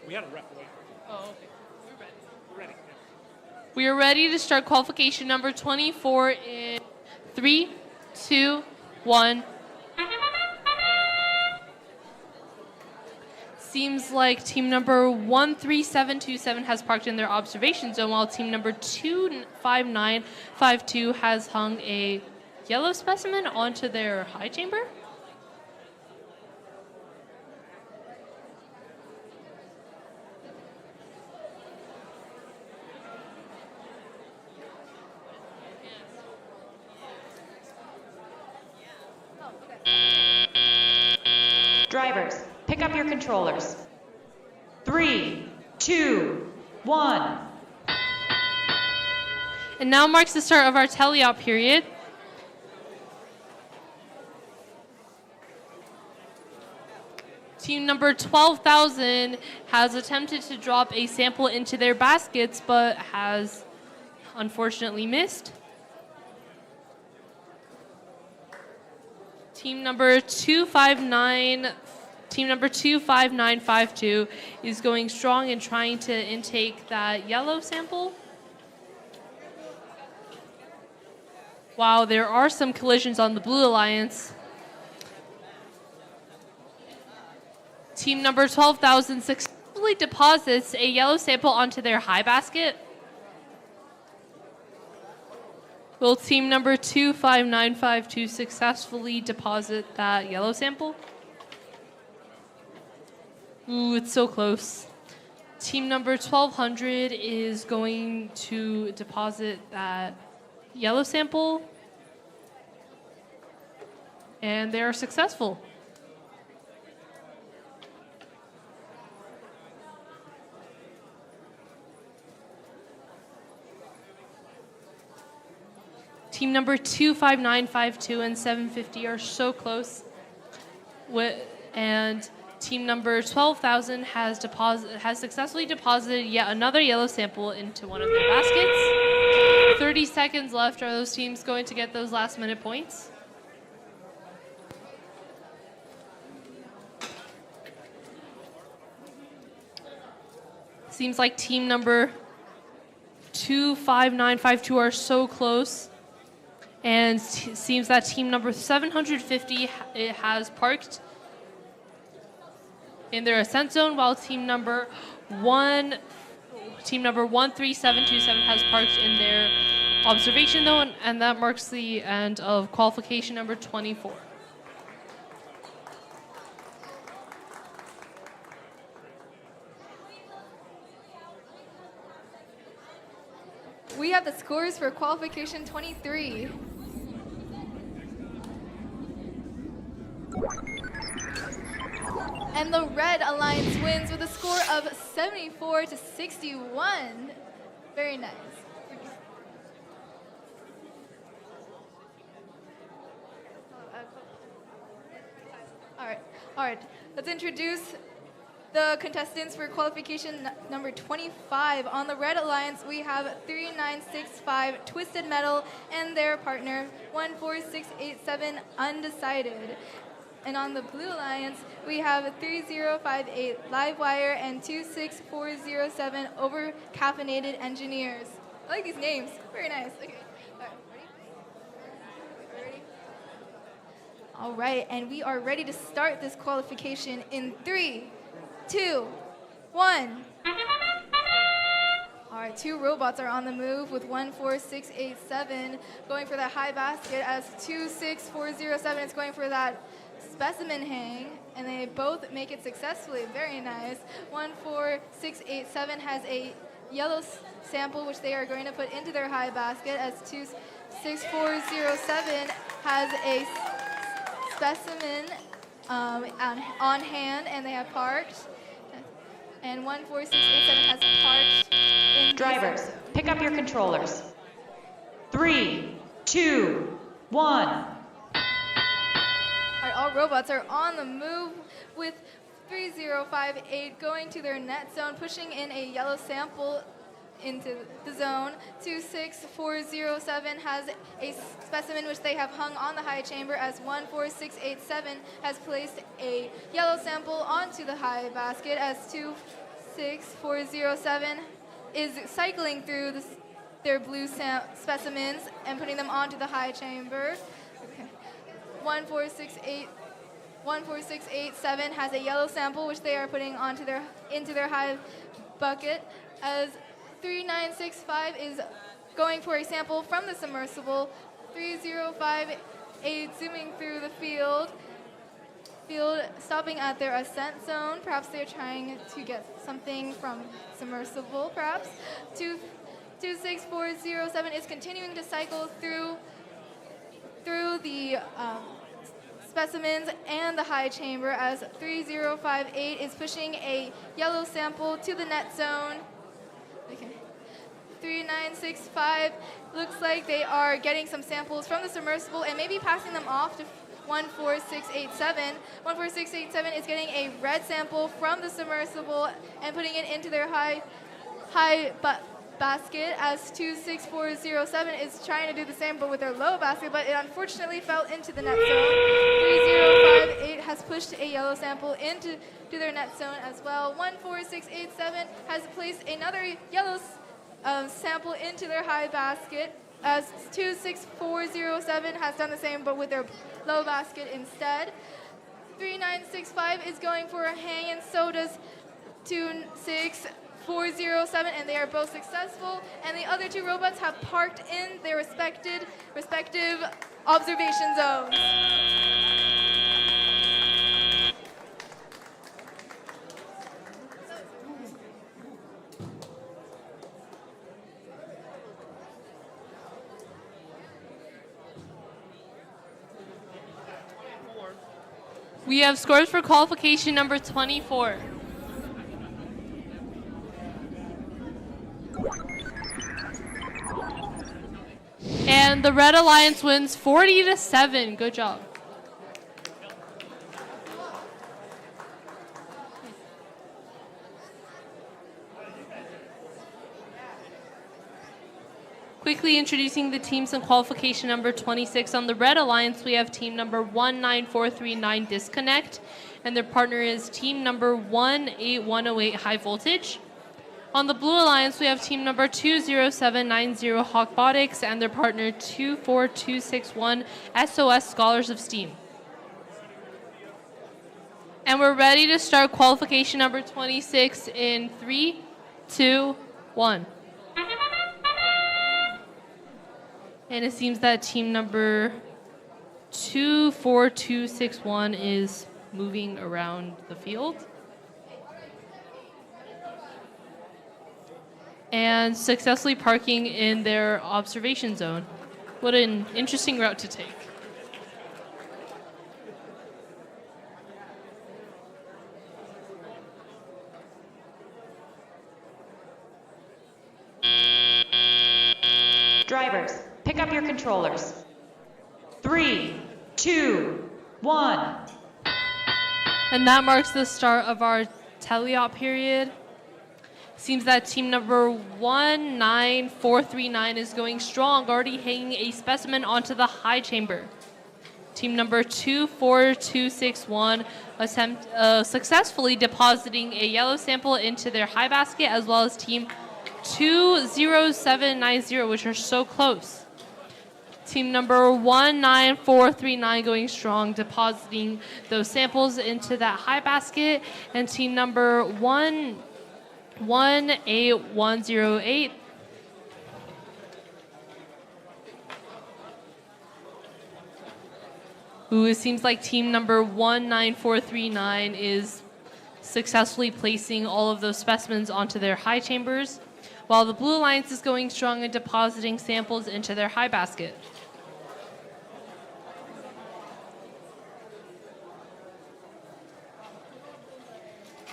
We had a ref away. Oh, okay. We're ready. We're ready. We are ready to start qualification number 24 in 3, 2, 1. Seems like team number 13727 has parked in their observation zone, while team number 25952 has hung a yellow specimen onto their high chamber. Drivers, pick up your controllers. 3, 2, 1. And now marks the start of our teleop period. Team number 12,000 has attempted to drop a sample into their baskets, but has unfortunately missed. Team number 25952 is going strong and trying to intake that yellow sample. Wow, there are some collisions on the Blue Alliance. Team number 12,000 successfully deposits a yellow sample onto their high basket. Will team number 25952 successfully deposit that yellow sample? Ooh, it's so close. Team number 1200 is going to deposit that yellow sample, and they are successful. Team number 25952 and 750 are so close. And team number 12,000 has successfully deposited yet another yellow sample into one of their baskets. 30 seconds left. Are those teams going to get those last-minute points? Seems like team number 25952 are so close. And seems that team number 750 has parked in their ascent zone, while team number 13727 has parked in their observation zone, and that marks the end of qualification number 24. We have the scores for qualification 23. And the Red Alliance wins with a score of 74-61. Very nice. All right. Let's introduce the contestants for qualification number 25. On the Red Alliance, we have 3965 Twisted Metal and their partner 14687 Undecided. And on the Blue Alliance, we have 3058 Livewire and 26407 Over-Caffeinated Engineers. I like these names. Very nice. Okay. All right. Ready? All right, and we are ready to start this qualification in 3, 2, 1. All right, 2 robots are on the move with 14687 going for that high basket, as 26407 is going for that specimen hang, and they both make it successfully. Very nice. 14687 has a yellow sample which they are going to put into their high basket, as 26407 has a specimen on hand, and they have parked. And 14687 has parked in Drivers, pick up your controllers. 3, 2, 1. All robots are on the move with 3058 going to their net zone, pushing in a yellow sample into the zone. 26407 has a specimen which they have hung on the high chamber, as 14687 has placed a yellow sample onto the high basket, as 26407 is cycling through their blue specimens and putting them onto the high chamber. 14687 has a yellow sample which they are putting into their high bucket, as 3965 is going for a sample from the submersible. 3058 zooming through the field, stopping at their ascent zone. Perhaps they're trying to get something from submersible, perhaps. 26407 is continuing to cycle through the specimens and the high chamber, as 3058 is pushing a yellow sample to the net zone. Okay. 3965 looks like they are getting some samples from the submersible and maybe passing them off to 14687. 14687 is getting a red sample from the submersible and putting it into their high basket, as 26407 is trying to do the same but with their low basket, but it unfortunately fell into the net zone. 3058 has pushed a yellow sample into their net zone as well. 14687 has placed another yellow sample into their high basket, as 26407 has done the same but with their low basket instead. 3965 is going for a hang, and so does 26407, and they are both successful, and the other 2 robots have parked in their respective observation zones. We have scores for qualification number 24. And And the Red Alliance wins 40-7. Good job. Quickly introducing the teams in qualification number 26. On the Red Alliance, we have team number 19439 Disconnect, and their partner is team number 18108 High Voltage. On the Blue Alliance, we have team number 20790 Robotics, and their partner 24261 SOS Scholars of Steam. And we're ready to start qualification number 26 in 3, 2, 1. And it seems that team number 24261 is moving around the field. And successfully parking in their observation zone. What an interesting route to take. Drivers, pick up your controllers. 3, 2, 1. And that marks the start of our teleop period. Seems that team number 19439 is going strong, already hanging a specimen onto the high chamber. Team number 24261 successfully depositing a yellow sample into their high basket, as well as team 20790, which are so close. Team number 19439 going strong, depositing those samples into that high basket, and team number 18108 who it seems like team number 19439 is successfully placing all of those specimens onto their high chambers, while the Blue Alliance is going strong and depositing samples into their high basket.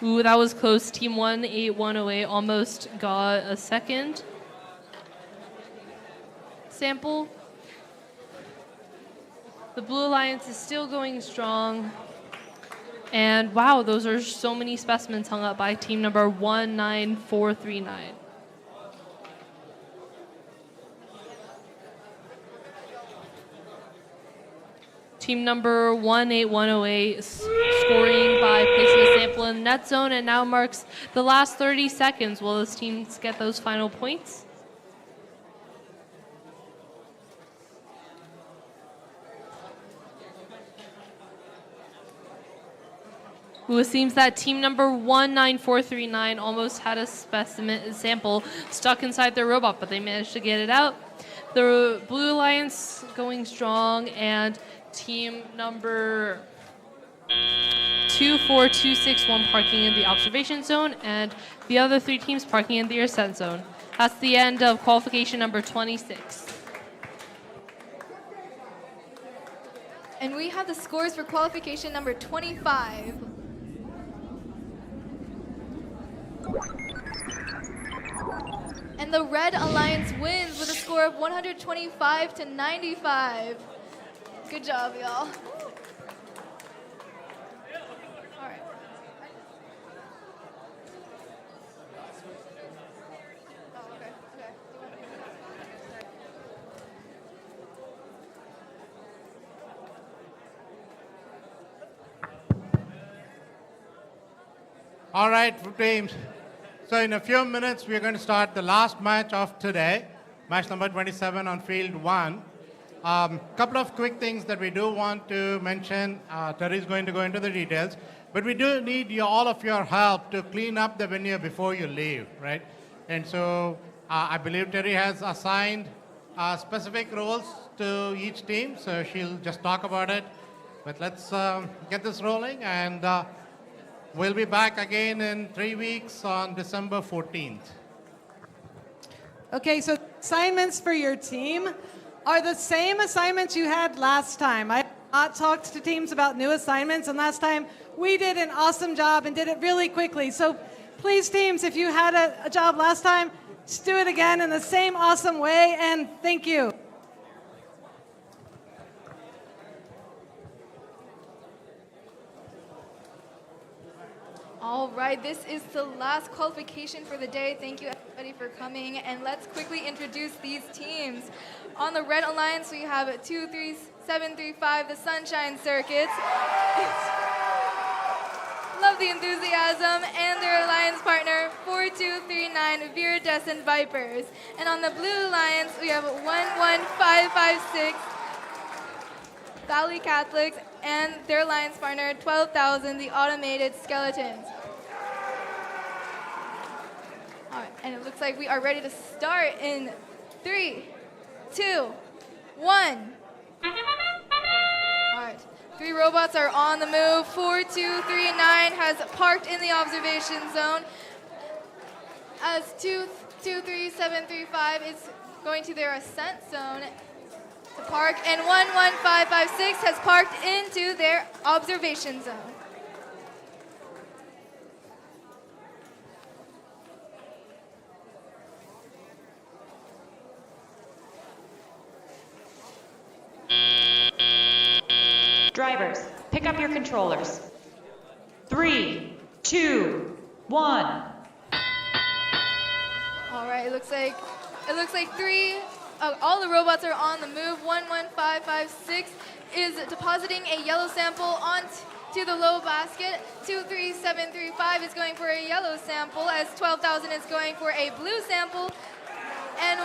Ooh, that was close. Team 18108 almost got a second sample. The Blue Alliance is still going strong. And wow, those are so many specimens hung up by team number 19439. Team number 18108 scoring by placing a sample in the net zone, and now marks the last 30 seconds. Will those teams get those final points? Ooh, it seems that team number 19439 almost had a specimen sample stuck inside their robot, but they managed to get it out. The Blue Alliance going strong, and team number 24261 parking in the observation zone, and the other three teams parking in the ascent zone. That's the end of qualification number 26. And we have the scores for qualification number 25. And the Red Alliance wins with a score of 125-95. Good job, y'all. All right. Oh, okay. All right, teams. So in a few minutes, we're going to start the last match of today, match number 27 on field 1. Couple of quick things that we do want to mention. Terry is going to go into the details, but we do need all of your help to clean up the venue before you leave, right? And so I believe Terry has assigned specific roles to each team, so she'll just talk about it. But let's get this rolling, and we'll be back again in 3 weeks on December 14th. Okay, so assignments for your team are the same assignments you had last time. I have not talked to teams about new assignments, and last time we did an awesome job and did it really quickly. So please, teams, if you had a job last time, just do it again in the same awesome way, and thank you. right, this is the last qualification for the day. Thank you everybody for coming, and let's quickly introduce these teams. On the Red Alliance, we have 23735, the Sunshine Circuits. Love the enthusiasm, and their alliance partner 4239 Viridescent Vipers. And on the Blue Alliance, we have 11556 Valley Catholics, and their alliance partner 12,000 the Automated Skeletons. All right, and it looks like we are ready to start in 3, 2, 1. All right. 3 robots are on the move. 4239 has parked in the observation zone. As 23735 is going to their ascent zone to park, and 11556 has parked into their observation zone. Drivers, pick up your controllers. 3, 2, 1. All right, it looks like all the robots are on the move. 11556 is depositing a yellow sample onto the low basket. 23735 is going for a yellow sample, as 12,000 is going for a blue sample, and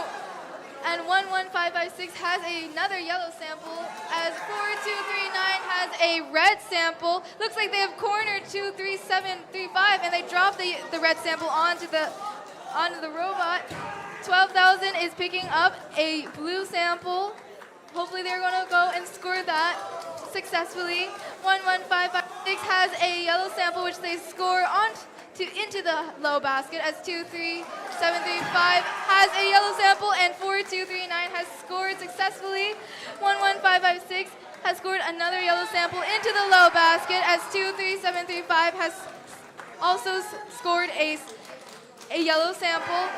11556 has another yellow sample, as 4239 has a red sample. Looks like they have cornered 23735, and they dropped the red sample onto the robot. 12,000 is picking up a blue sample. Hopefully they're going to go and score that successfully. 11556 has a yellow sample, which they score into the low basket, as 23735 has a yellow sample, and 4239 has scored successfully. 11556 has scored another yellow sample into the low basket, as 23735 has also scored a yellow sample.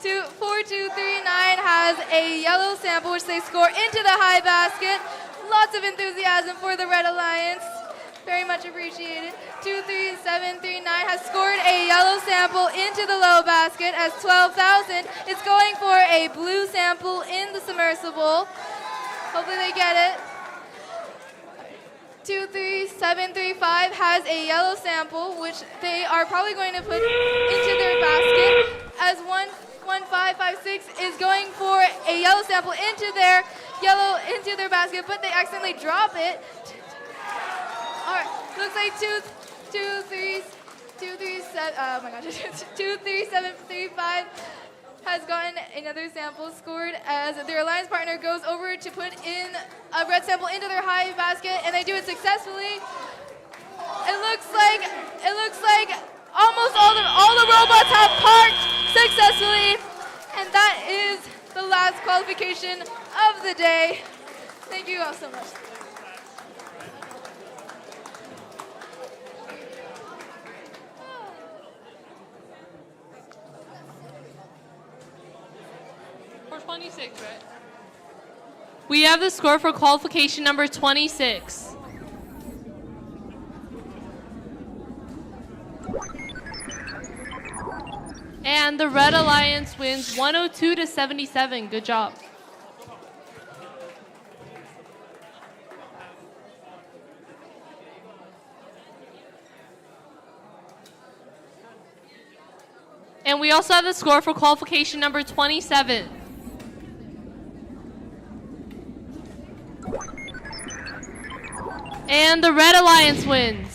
4239 has a yellow sample, which they score into the high basket. Lots of enthusiasm for the Red Alliance. Very much appreciated. 23739 has scored a yellow sample into the low basket, as 12,000 is going for a blue sample in the submersible. Hopefully they get it. 23735 has a yellow sample, which they are probably going to put into their basket, as 11556 is going for a yellow sample into their basket, but they accidentally drop it. All right, looks like 23735 has gotten another sample scored, as their alliance partner goes over to put in a red sample into their high basket, and they do it successfully. It looks like almost all the robots have parked successfully, and that is the last qualification of the day. Thank you all so much. For 26, right? We have the score for qualification number 26. And the Red Alliance wins 102-77. Good job. And we also have the score for qualification number 27. And the Red Alliance wins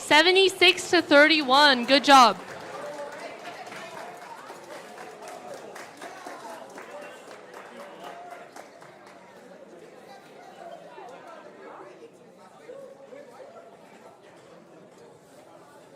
76-31. Good job.